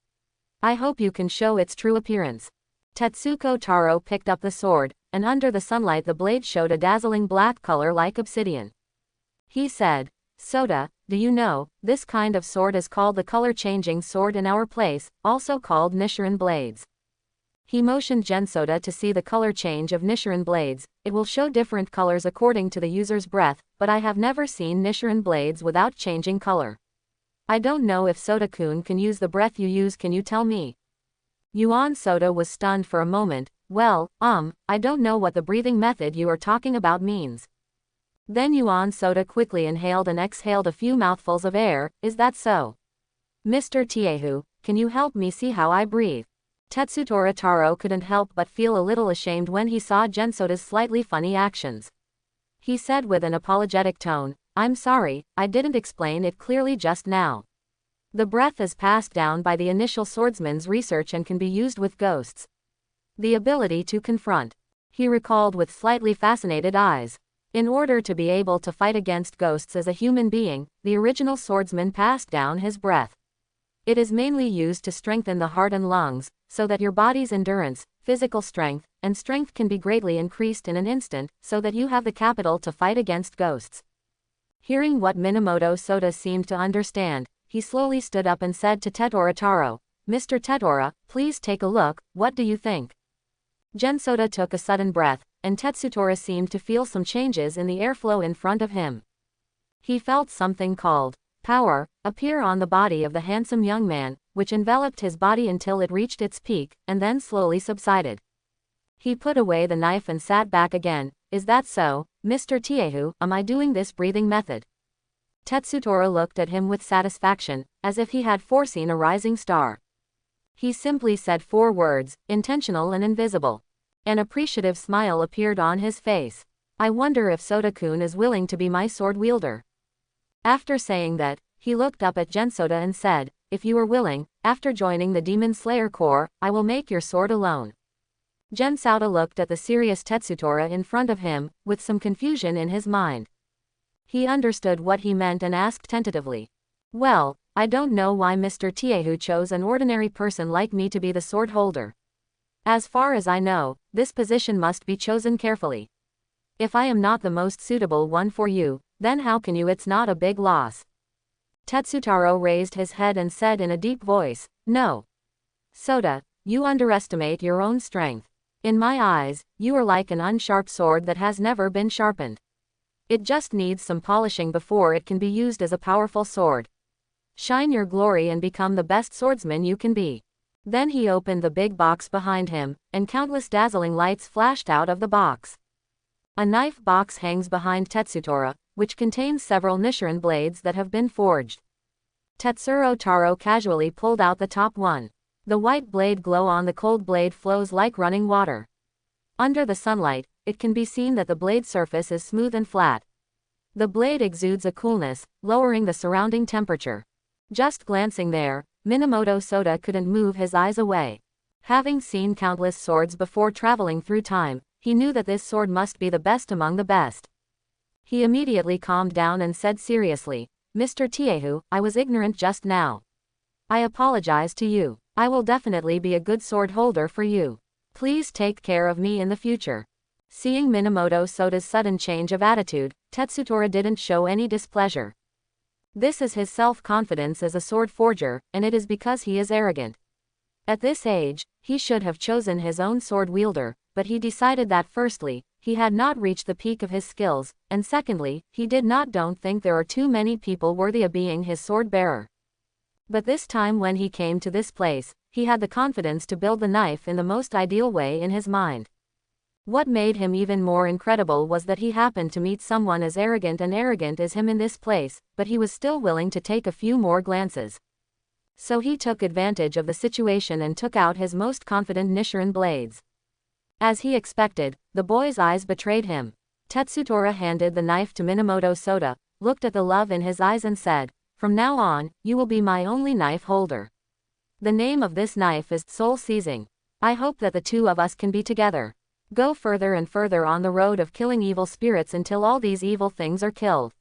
I hope you can show its true appearance." Tetsuko Taro picked up the sword, and under the sunlight the blade showed a dazzling black color like obsidian. He said, "Soda, do you know, this kind of sword is called the color-changing sword in our place, also called Nichiren blades. He motioned Gensoda to see the color change of Nichiren blades. It will show different colors according to the user's breath, but I have never seen Nichiren blades without changing color. I don't know if Soda-kun can use the breath you use, can you tell me? Yuan Soda was stunned for a moment. Well, I don't know what the breathing method you are talking about means. Then Yuan Soda quickly inhaled and exhaled a few mouthfuls of air. Is that so? Mr. Tiehu, can you help me see how I breathe? Tetsutora Taro couldn't help but feel a little ashamed when he saw Gensoda's slightly funny actions. He said with an apologetic tone, I'm sorry, I didn't explain it clearly just now. The breath is passed down by the initial swordsman's research and can be used with ghosts. The ability to confront. He recalled with slightly fascinated eyes. In order to be able to fight against ghosts as a human being, the original swordsman passed down his breath. It is mainly used to strengthen the heart and lungs, so that your body's endurance, physical strength, and strength can be greatly increased in an instant, so that you have the capital to fight against ghosts. Hearing what Minamoto Soda seemed to understand, he slowly stood up and said to Tetsutora Taro, Mr. Tetsutora, please take a look, what do you think? Gensoda took a sudden breath, and Tetsutora seemed to feel some changes in the airflow in front of him. He felt something called power appear on the body of the handsome young man, which enveloped his body until it reached its peak, and then slowly subsided. He put away the knife and sat back again. Is that so, Mr. Tiehu? Am I doing this breathing method? Tetsutora looked at him with satisfaction, as if he had foreseen a rising star. He simply said 4 words, intentional and invisible. An appreciative smile appeared on his face. I wonder if Soda-kun is willing to be my sword wielder. After saying that, he looked up at Gensoda and said, if you are willing, after joining the Demon Slayer Corps, I will make your sword alone. Gensoda looked at the serious Tetsutora in front of him, with some confusion in his mind. He understood what he meant and asked tentatively. Well, I don't know why Mr. Tiehu chose an ordinary person like me to be the sword holder. As far as I know, this position must be chosen carefully. If I am not the most suitable one for you, then how can you? It's not a big loss. Tetsutaro raised his head and said in a deep voice, no. Soda, you underestimate your own strength. In my eyes, you are like an unsharp sword that has never been sharpened. It just needs some polishing before it can be used as a powerful sword. Shine your glory and become the best swordsman you can be. Then he opened the big box behind him, and countless dazzling lights flashed out of the box. A knife box hangs behind Tetsutora, which contains several Nichiren blades that have been forged. Tetsuro Taro casually pulled out the top one. The white blade glow on the cold blade flows like running water. Under the sunlight, it can be seen that the blade surface is smooth and flat. The blade exudes a coolness, lowering the surrounding temperature. Just glancing there, Minamoto Soda couldn't move his eyes away. Having seen countless swords before traveling through time, he knew that this sword must be the best among the best. He immediately calmed down and said seriously, Mr. Tiehu, I was ignorant just now. I apologize to you. I will definitely be a good sword holder for you. Please take care of me in the future. Seeing Minamoto Soda's sudden change of attitude, Tetsutora didn't show any displeasure. This is his self-confidence as a sword forger, and it is because he is arrogant. At this age, he should have chosen his own sword wielder, but he decided that firstly, he had not reached the peak of his skills, and secondly, he don't think there are too many people worthy of being his sword bearer. But this time when he came to this place, he had the confidence to build the knife in the most ideal way in his mind. What made him even more incredible was that he happened to meet someone as arrogant as him in this place, but he was still willing to take a few more glances. So he took advantage of the situation and took out his most confident Nichiren blades. As he expected, the boy's eyes betrayed him. Tetsutora handed the knife to Minamoto Soda, looked at the love in his eyes and said, from now on, you will be my only knife holder. The name of this knife is Soul Seizing. I hope that the two of us can be together. Go further and further on the road of killing evil spirits until all these evil things are killed.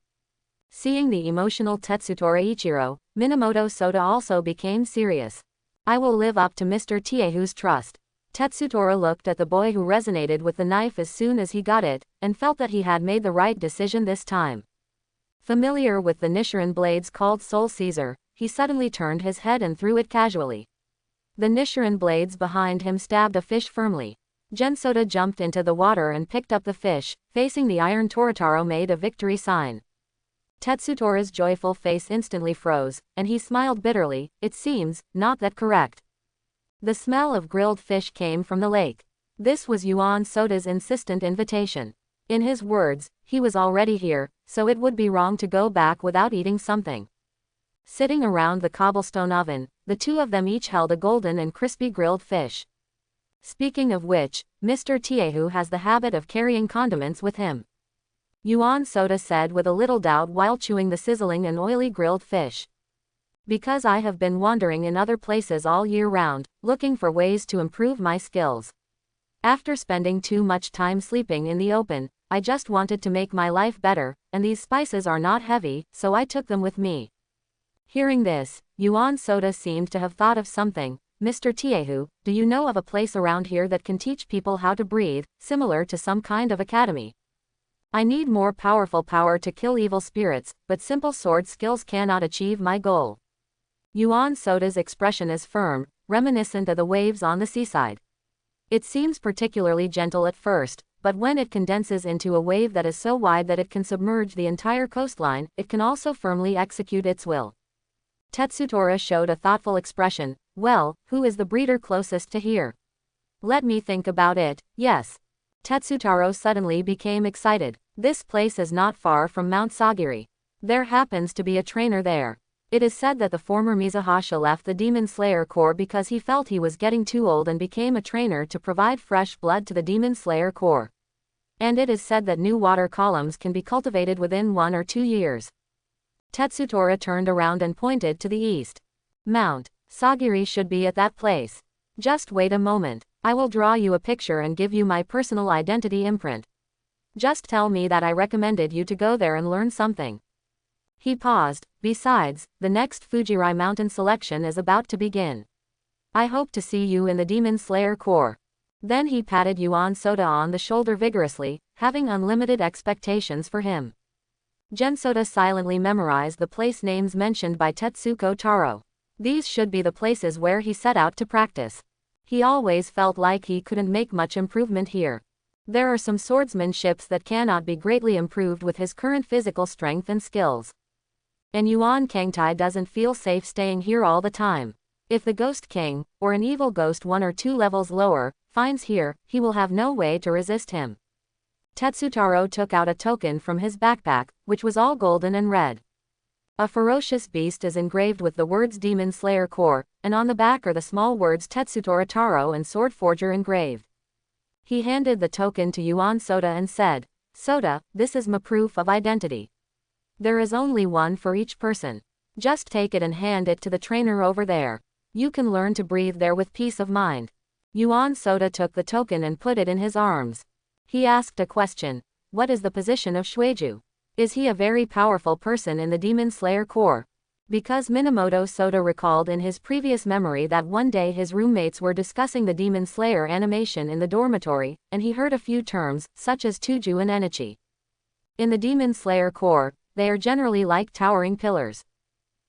Seeing the emotional Tetsutora Ichiro, Minamoto Soda also became serious. I will live up to Mr. Tiehu's trust. Tetsutora looked at the boy who resonated with the knife as soon as he got it, and felt that he had made the right decision this time. Familiar with the Nichiren blades called Soul Caesar, he suddenly turned his head and threw it casually. The Nichiren blades behind him stabbed a fish firmly. Gensoda jumped into the water and picked up the fish, facing the iron Toritaro made a victory sign. Tetsutora's joyful face instantly froze, and he smiled bitterly. It seems, not that correct. The smell of grilled fish came from the lake. This was Yuan Soda's insistent invitation. In his words, he was already here, so it would be wrong to go back without eating something. Sitting around the cobblestone oven, the two of them each held a golden and crispy grilled fish. Speaking of which, Mr. Tiehu has the habit of carrying condiments with him. Yuan Soda said with a little doubt while chewing the sizzling and oily grilled fish. Because I have been wandering in other places all year round, looking for ways to improve my skills. After spending too much time sleeping in the open, I just wanted to make my life better, and these spices are not heavy, so I took them with me. Hearing this, Yuan Soda seemed to have thought of something. Mr. Tiehu, do you know of a place around here that can teach people how to breathe, similar to some kind of academy? I need more powerful power to kill evil spirits, but simple sword skills cannot achieve my goal. Yuan Soda's expression is firm, reminiscent of the waves on the seaside. It seems particularly gentle at first, but when it condenses into a wave that is so wide that it can submerge the entire coastline, it can also firmly execute its will. Tetsutora showed a thoughtful expression. Well, who is the breeder closest to here? Let me think about it. Yes. Tetsutaro suddenly became excited. This place is not far from Mount Sagiri. There happens to be a trainer there. It is said that the former Mizuhasha left the Demon Slayer Corps because he felt he was getting too old and became a trainer to provide fresh blood to the Demon Slayer Corps. And it is said that new water columns can be cultivated within 1 or 2 years. Tetsutora turned around and pointed to the east. Mount Sagiri should be at that place. Just wait a moment. I will draw you a picture and give you my personal identity imprint. Just tell me that I recommended you to go there and learn something. He paused. Besides, the next Fujirai Mountain selection is about to begin. I hope to see you in the Demon Slayer Corps. Then he patted Yuan Soda on the shoulder vigorously, having unlimited expectations for him. Gensoda silently memorized the place names mentioned by Tetsuko Taro. These should be the places where he set out to practice. He always felt like he couldn't make much improvement here. There are some swordsmanships that cannot be greatly improved with his current physical strength and skills. And Yuan Kangtai doesn't feel safe staying here all the time. If the Ghost King, or an evil ghost 1 or 2 levels lower, finds here, he will have no way to resist him. Tetsutaro took out a token from his backpack, which was all golden and red. A ferocious beast is engraved with the words Demon Slayer Corps, and on the back are the small words Tetsutora Taro and Sword Forger engraved. He handed the token to Yuan Soda and said, Soda, this is my proof of identity. There is only one for each person. Just take it and hand it to the trainer over there. You can learn to breathe there with peace of mind. Yuan Soda took the token and put it in his arms. He asked a question. What is the position of Shueju? Is he a very powerful person in the Demon Slayer Corps? Because Minamoto Soda recalled in his previous memory that one day his roommates were discussing the Demon Slayer animation in the dormitory, and he heard a few terms, such as Tuju and Enichi. In the Demon Slayer Corps, they are generally like towering pillars.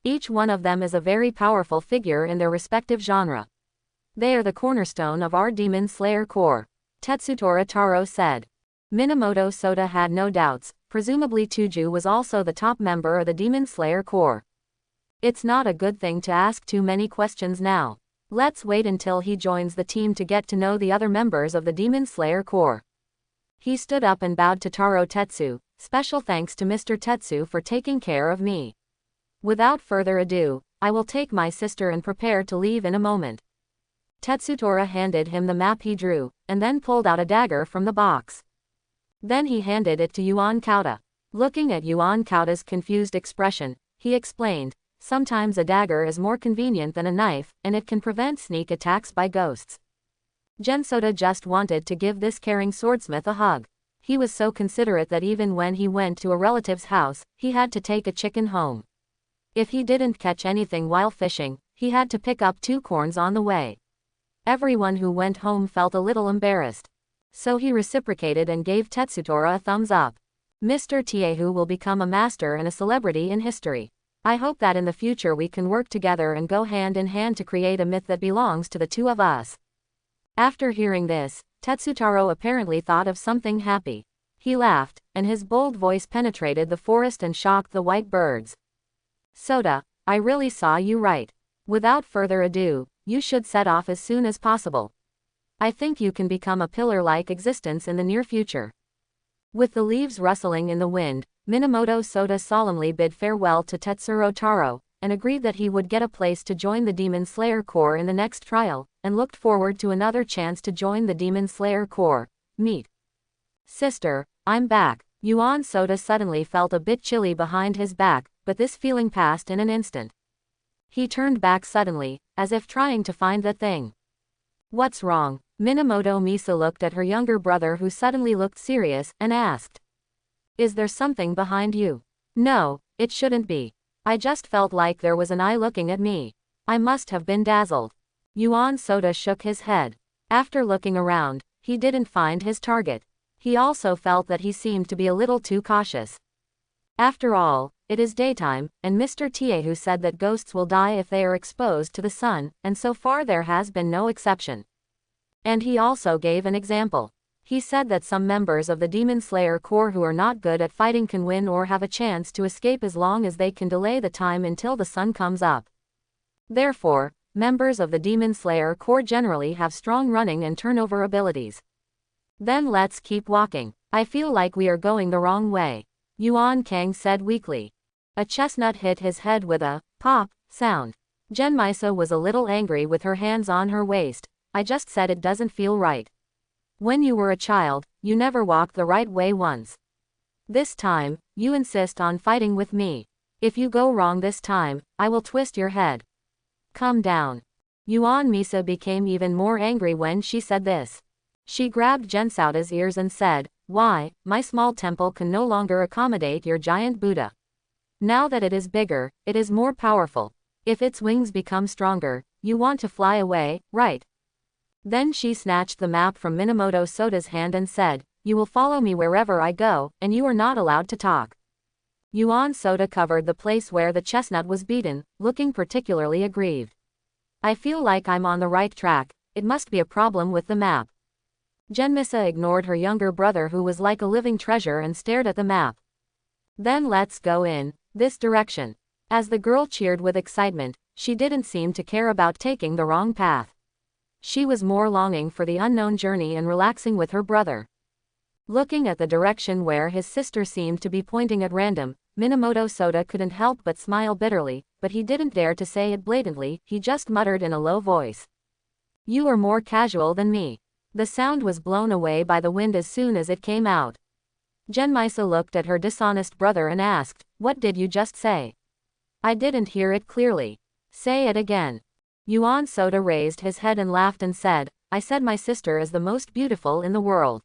Each one of them is a very powerful figure in their respective genre. They are the cornerstone of our Demon Slayer Corps, Tetsutora Taro said. Minamoto Soda had no doubts. Presumably Tuju was also the top member of the Demon Slayer Corps. It's not a good thing to ask too many questions now. Let's wait until he joins the team to get to know the other members of the Demon Slayer Corps. He stood up and bowed to Taro Tetsu. Special thanks to Mr. Tetsu for taking care of me. Without further ado, I will take my sister and prepare to leave in a moment. Tetsutora handed him the map he drew, and then pulled out a dagger from the box. Then he handed it to Yuan Kauta. Looking at Yuan Kauta's confused expression, he explained, sometimes a dagger is more convenient than a knife, and it can prevent sneak attacks by ghosts. Gensoda just wanted to give this caring swordsmith a hug. He was so considerate that even when he went to a relative's house, he had to take a chicken home. If he didn't catch anything while fishing, he had to pick up 2 corns on the way. Everyone who went home felt a little embarrassed. So he reciprocated and gave Tetsutora a thumbs up. Mr. Tiehu will become a master and a celebrity in history. I hope that in the future we can work together and go hand in hand to create a myth that belongs to the two of us. After hearing this, Tetsutaro apparently thought of something happy. He laughed, and his bold voice penetrated the forest and shocked the white birds. Sota, I really saw you right. Without further ado, you should set off as soon as possible. I think you can become a pillar-like existence in the near future. With the leaves rustling in the wind, Minamoto Sota solemnly bid farewell to Tetsuro Taro, and agreed that he would get a place to join the Demon Slayer Corps in the next trial, and looked forward to another chance to join the Demon Slayer Corps. Meet. Sister, I'm back. Yuan Sota suddenly felt a bit chilly behind his back, but this feeling passed in an instant. He turned back suddenly, as if trying to find the thing. What's wrong? Minamoto Misa looked at her younger brother who suddenly looked serious, and asked. Is there something behind you? No, it shouldn't be. I just felt like there was an eye looking at me. I must have been dazzled. Yuan Sota shook his head. After looking around, he didn't find his target. He also felt that he seemed to be a little too cautious. After all, it is daytime, and Mr. Tiehu said that ghosts will die if they are exposed to the sun, and so far there has been no exception. And he also gave an example. He said that some members of the Demon Slayer Corps who are not good at fighting can win or have a chance to escape as long as they can delay the time until the sun comes up. Therefore, members of the Demon Slayer Corps generally have strong running and turnover abilities. Then let's keep walking. I feel like we are going the wrong way. Yuan Kang said weakly. A chestnut hit his head with a pop sound. Genmisa was a little angry with her hands on her waist. I just said it doesn't feel right. When you were a child, you never walked the right way once. This time, you insist on fighting with me. If you go wrong this time, I will twist your head. Calm down. Yuan Misa became even more angry when she said this. She grabbed Gensouta's ears and said, Why, my small temple can no longer accommodate your giant Buddha. Now that it is bigger, it is more powerful. If its wings become stronger, you want to fly away, right? Then she snatched the map from Minamoto Sota's hand and said, You will follow me wherever I go, and you are not allowed to talk. Yuan Sota covered the place where the chestnut was beaten, looking particularly aggrieved. I feel like I'm on the right track, it must be a problem with the map. Genmisa ignored her younger brother who was like a living treasure and stared at the map. Then let's go in this direction. As the girl cheered with excitement, she didn't seem to care about taking the wrong path. She was more longing for the unknown journey and relaxing with her brother. Looking at the direction where his sister seemed to be pointing at random, Minamoto Sota couldn't help but smile bitterly, but he didn't dare to say it blatantly, he just muttered in a low voice. You are more casual than me. The sound was blown away by the wind as soon as it came out. Genmisa looked at her dishonest brother and asked, What did you just say? I didn't hear it clearly. Say it again. Yuan Sota raised his head and laughed and said, I said my sister is the most beautiful in the world.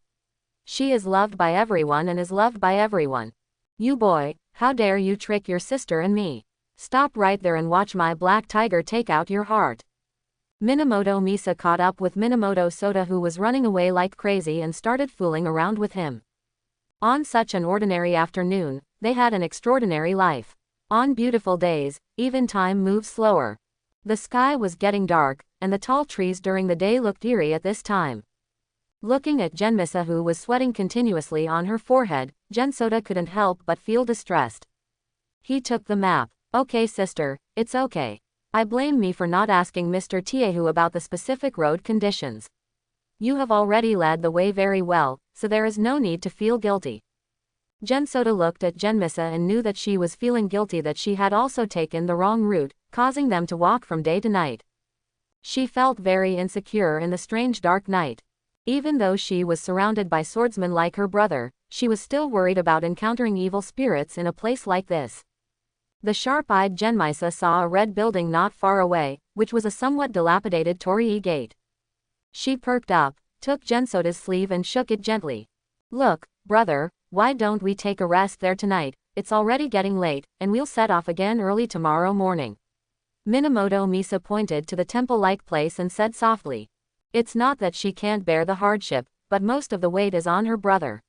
She is loved by everyone and is loved by everyone. You boy, how dare you trick your sister and me? Stop right there and watch my black tiger take out your heart. Minamoto Misa caught up with Minamoto Sota who was running away like crazy and started fooling around with him. On such an ordinary afternoon, they had an extraordinary life. On beautiful days, even time moves slower. The sky was getting dark, and the tall trees during the day looked eerie at this time. Looking at Genmisa who was sweating continuously on her forehead, Gensota couldn't help but feel distressed. He took the map. Okay sister, it's okay. I blame me for not asking Mr. Tiehu about the specific road conditions. You have already led the way very well, so there is no need to feel guilty. Gensota looked at Genmisa and knew that she was feeling guilty that she had also taken the wrong route, causing them to walk from day to night. She felt very insecure in the strange dark night. Even though she was surrounded by swordsmen like her brother, she was still worried about encountering evil spirits in a place like this. The sharp-eyed Genmisa saw a red building not far away, which was a somewhat dilapidated torii gate. She perked up, took Gensota's sleeve and shook it gently. Look, brother, why don't we take a rest there tonight? It's already getting late, and we'll set off again early tomorrow morning. Minamoto Misa pointed to the temple-like place and said softly. It's not that she can't bear the hardship, but most of the weight is on her brother.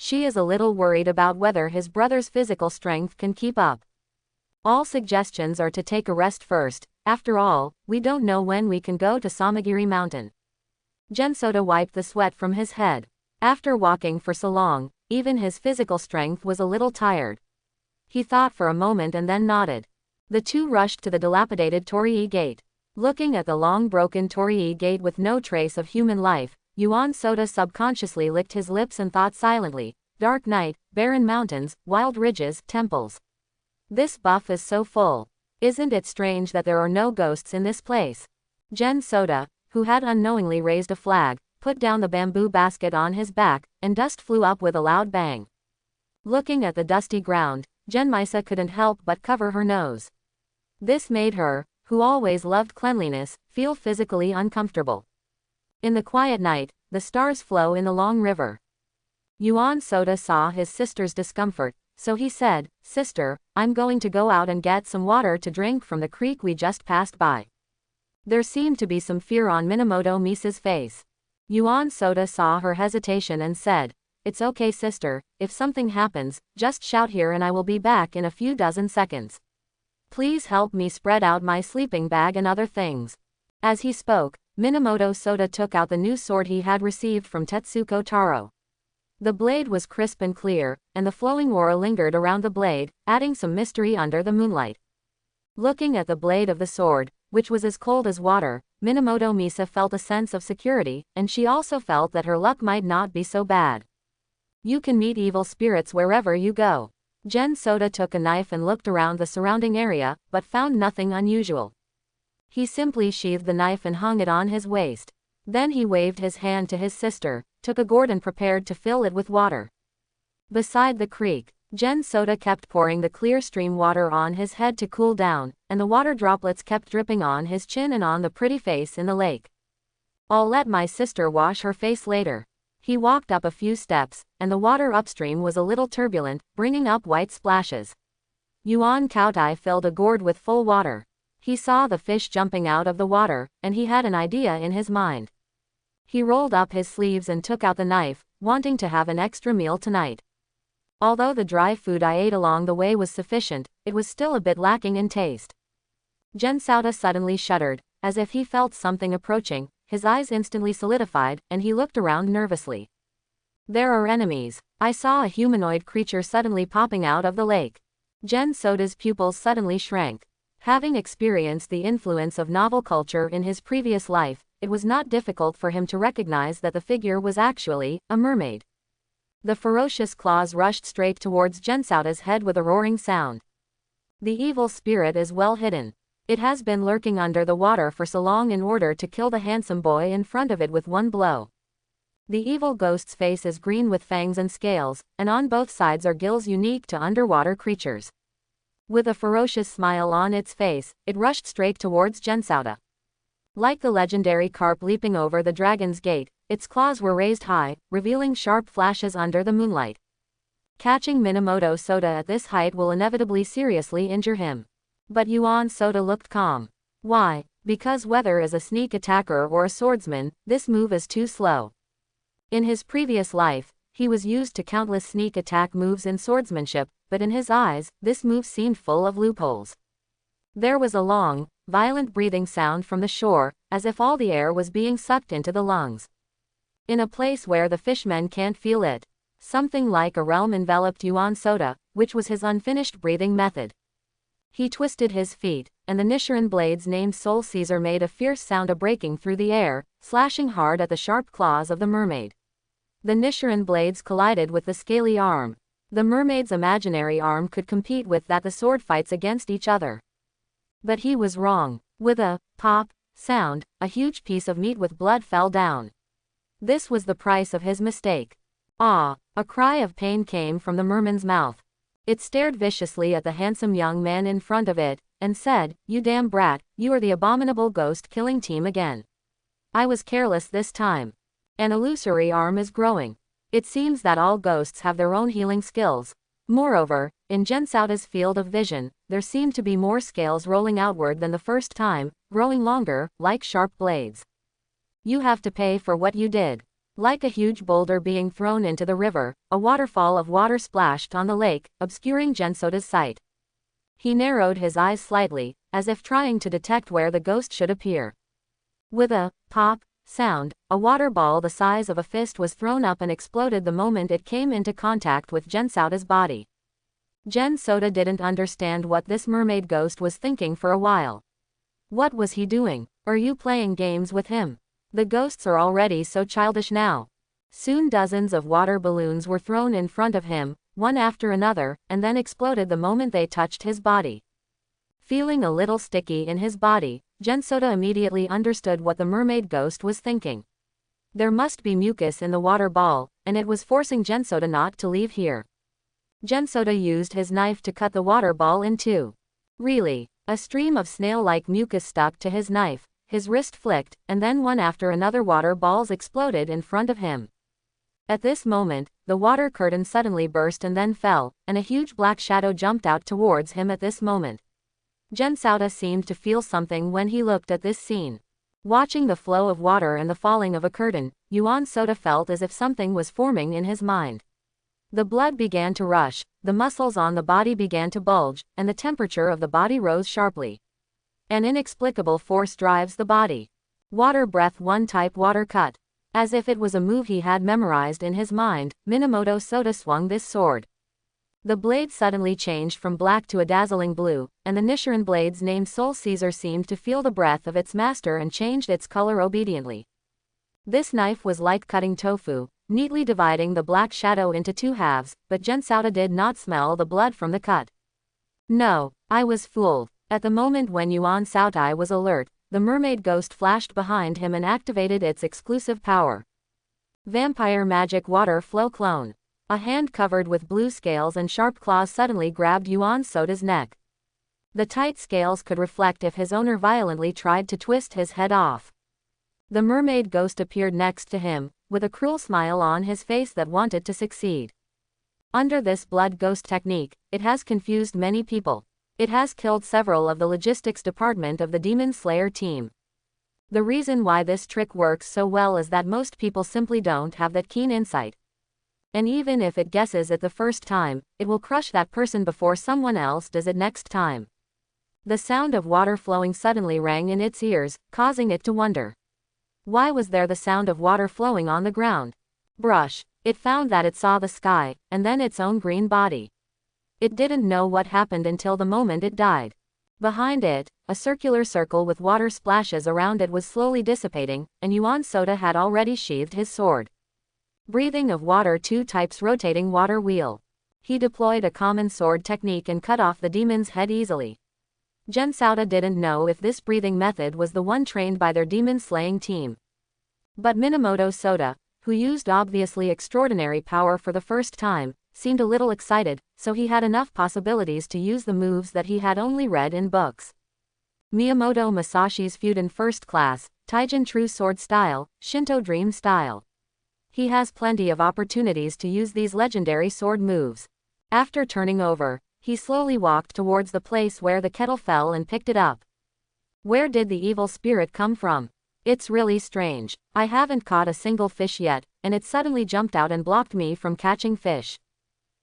She is a little worried about whether his brother's physical strength can keep up. All suggestions are to take a rest first. After all, we don't know when we can go to Samagiri Mountain. Gensoda wiped the sweat from his head. After walking for so long, even his physical strength was a little tired. He thought for a moment and then nodded. The two rushed to the dilapidated Torii gate. Looking at the long broken Torii gate with no trace of human life, Yuan Soda subconsciously licked his lips and thought silently, dark night, barren mountains, wild ridges, temples. This buff is so full. Isn't it strange that there are no ghosts in this place? Gen Soda, who had unknowingly raised a flag, put down the bamboo basket on his back, and dust flew up with a loud bang. Looking at the dusty ground, Gen Misa couldn't help but cover her nose. This made her, who always loved cleanliness, feel physically uncomfortable. In the quiet night, the stars flow in the long river. Yuan Soda saw his sister's discomfort, so he said, "Sister, I'm going to go out and get some water to drink from the creek we just passed by." There seemed to be some fear on Minamoto Misa's face. Yuan Soda saw her hesitation and said, "It's okay sister, if something happens, just shout here and I will be back in a few dozen seconds. Please help me spread out my sleeping bag and other things." As he spoke, Minamoto Soda took out the new sword he had received from Tetsuko Taro. The blade was crisp and clear, and the flowing aura lingered around the blade, adding some mystery under the moonlight. Looking at the blade of the sword, which was as cold as water, Minamoto Misa felt a sense of security, and she also felt that her luck might not be so bad. You can meet evil spirits wherever you go. Gen Soda took a knife and looked around the surrounding area, but found nothing unusual. He simply sheathed the knife and hung it on his waist. Then he waved his hand to his sister, took a gourd and prepared to fill it with water. Beside the creek, Gen Soda kept pouring the clear stream water on his head to cool down, and the water droplets kept dripping on his chin and on the pretty face in the lake. "I'll let my sister wash her face later." He walked up a few steps, and the water upstream was a little turbulent, bringing up white splashes. Yuan Kautai filled a gourd with full water. He saw the fish jumping out of the water, and he had an idea in his mind. He rolled up his sleeves and took out the knife, wanting to have an extra meal tonight. Although the dry food I ate along the way was sufficient, it was still a bit lacking in taste. Gen Soda suddenly shuddered, as if he felt something approaching. His eyes instantly solidified, and he looked around nervously. "There are enemies." I saw a humanoid creature suddenly popping out of the lake. Gen Soda's pupils suddenly shrank. Having experienced the influence of novel culture in his previous life, it was not difficult for him to recognize that the figure was actually a mermaid. The ferocious claws rushed straight towards Gen Soda's head with a roaring sound. The evil spirit is well hidden. It has been lurking under the water for so long in order to kill the handsome boy in front of it with one blow. The evil ghost's face is green with fangs and scales, and on both sides are gills unique to underwater creatures. With a ferocious smile on its face, it rushed straight towards Gen Soda. Like the legendary carp leaping over the dragon's gate, its claws were raised high, revealing sharp flashes under the moonlight. Catching Minamoto Soda at this height will inevitably seriously injure him. But Yuan Soda looked calm. Why? Because whether as a sneak attacker or a swordsman, this move is too slow. In his previous life, he was used to countless sneak attack moves in swordsmanship, but in his eyes, this move seemed full of loopholes. There was a long, violent breathing sound from the shore, as if all the air was being sucked into the lungs. In a place where the fishmen can't feel it, something like a realm enveloped Yuan Soda, which was his unfinished breathing method. He twisted his feet, and the Nichiren blades named Soul Caesar made a fierce sound breaking through the air, slashing hard at the sharp claws of the mermaid. The Nichiren blades collided with the scaly arm. The mermaid's imaginary arm could compete with that the sword fights against each other. But he was wrong. With a pop sound, a huge piece of meat with blood fell down. This was the price of his mistake. Ah! A cry of pain came from the merman's mouth. It stared viciously at the handsome young man in front of it, and said, "You damn brat, you are the abominable ghost-killing team again. I was careless this time. An illusory arm is growing. It seems that all ghosts have their own healing skills. Moreover, in Gen Soda's field of vision, there seemed to be more scales rolling outward than the first time, growing longer, like sharp blades. You have to pay for what you did." Like a huge boulder being thrown into the river, a waterfall of water splashed on the lake, obscuring Gensoda's sight. He narrowed his eyes slightly, as if trying to detect where the ghost should appear. With a pop sound, a water ball the size of a fist was thrown up and exploded the moment it came into contact with Gensoda's body. Gensoda didn't understand what this mermaid ghost was thinking for a while. What was he doing? Are you playing games with him? The ghosts are already so childish now. Soon dozens of water balloons were thrown in front of him, one after another, and then exploded the moment they touched his body. Feeling a little sticky in his body, Gensoda immediately understood what the mermaid ghost was thinking. There must be mucus in the water ball, and it was forcing Gensoda not to leave here. Gensoda used his knife to cut the water ball in two. Really, a stream of snail-like mucus stuck to his knife, his wrist flicked, and then one after another water balls exploded in front of him. At this moment, the water curtain suddenly burst and then fell, and a huge black shadow jumped out towards him at this moment. Gensoda seemed to feel something when he looked at this scene. Watching the flow of water and the falling of a curtain, Soda felt as if something was forming in his mind. The blood began to rush, the muscles on the body began to bulge, and the temperature of the body rose sharply. An inexplicable force drives the body. Water breath 1 type water cut. As if it was a move he had memorized in his mind, Minamoto Soda swung this sword. The blade suddenly changed from black to a dazzling blue, and the Nichiren blade's named Soul Caesar seemed to feel the breath of its master and changed its color obediently. This knife was like cutting tofu, neatly dividing the black shadow into two halves, but Gensoda did not smell the blood from the cut. No, I was fooled. At the moment when Soda was alert, the mermaid ghost flashed behind him and activated its exclusive power. Vampire Magic Water Flow Clone. A hand covered with blue scales and sharp claws suddenly grabbed Soda's neck. The tight scales could reflect if his owner violently tried to twist his head off. The mermaid ghost appeared next to him, with a cruel smile on his face that wanted to succeed. Under this blood ghost technique, it has confused many people. It has killed several of the logistics department of the Demon Slayer team. The reason why this trick works so well is that most people simply don't have that keen insight. And even if it guesses it the first time, it will crush that person before someone else does it next time. The sound of water flowing suddenly rang in its ears, causing it to wonder. Why was there the sound of water flowing on the ground? Brush. It found that it saw the sky, and then its own green body. It didn't know what happened until the moment it died. Behind it, a circular circle with water splashes around it was slowly dissipating, and Soda had already sheathed his sword. Breathing of water 2 types rotating water wheel. He deployed a common sword technique and cut off the demon's head easily. Gensoda didn't know if this breathing method was the one trained by their demon-slaying team. But Minamoto Soda, who used obviously extraordinary power for the first time, seemed a little excited, so he had enough possibilities to use the moves that he had only read in books. Miyamoto Musashi's Fudan First Class, Taijin True Sword Style, Shinto Dream Style. He has plenty of opportunities to use these legendary sword moves. After turning over, he slowly walked towards the place where the kettle fell and picked it up. Where did the evil spirit come from? It's really strange. I haven't caught a single fish yet, and it suddenly jumped out and blocked me from catching fish.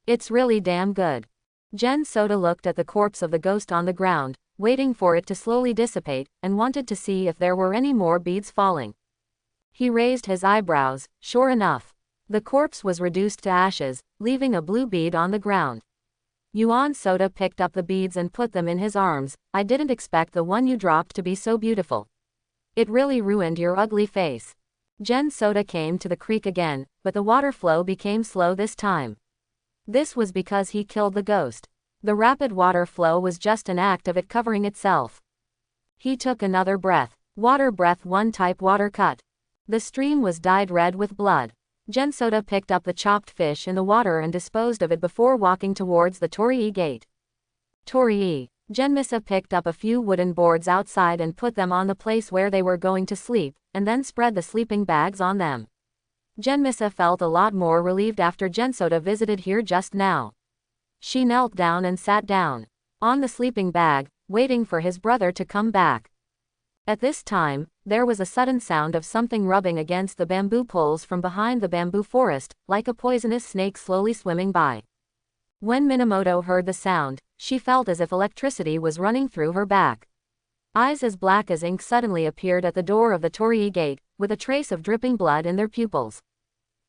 It's really damn good. Gensoda looked at the corpse of the ghost on the ground, waiting for it to slowly dissipate, and wanted to see if there were any more beads falling. He raised his eyebrows. Sure enough, the corpse was reduced to ashes, leaving a blue bead on the ground. Soda picked up the beads and put them in his arms. I didn't expect the one you dropped to be so beautiful. It really ruined your ugly face. Gensoda came to the creek again, but the water flow became slow this time. This was because he killed the ghost. The rapid water flow was just an act of it covering itself. He took another breath. Water breath 1 type water cut. The stream was dyed red with blood. Gensoda picked up the chopped fish in the water and disposed of it before walking towards the Torii gate. Torii. Genmisa picked up a few wooden boards outside and put them on the place where they were going to sleep, and then spread the sleeping bags on them. Genmisa felt a lot more relieved after Gensoda visited here just now. She knelt down and sat down on the sleeping bag, waiting for his brother to come back. At this time, there was a sudden sound of something rubbing against the bamboo poles from behind the bamboo forest, like a poisonous snake slowly swimming by. When Minamoto heard the sound, she felt as if electricity was running through her back. Eyes as black as ink suddenly appeared at the door of the torii gate, with a trace of dripping blood in their pupils.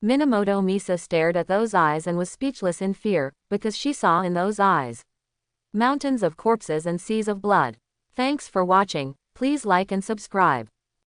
Minamoto Misa stared at those eyes and was speechless in fear, because she saw in those eyes mountains of corpses and seas of blood. Thanks for watching. Please like and subscribe.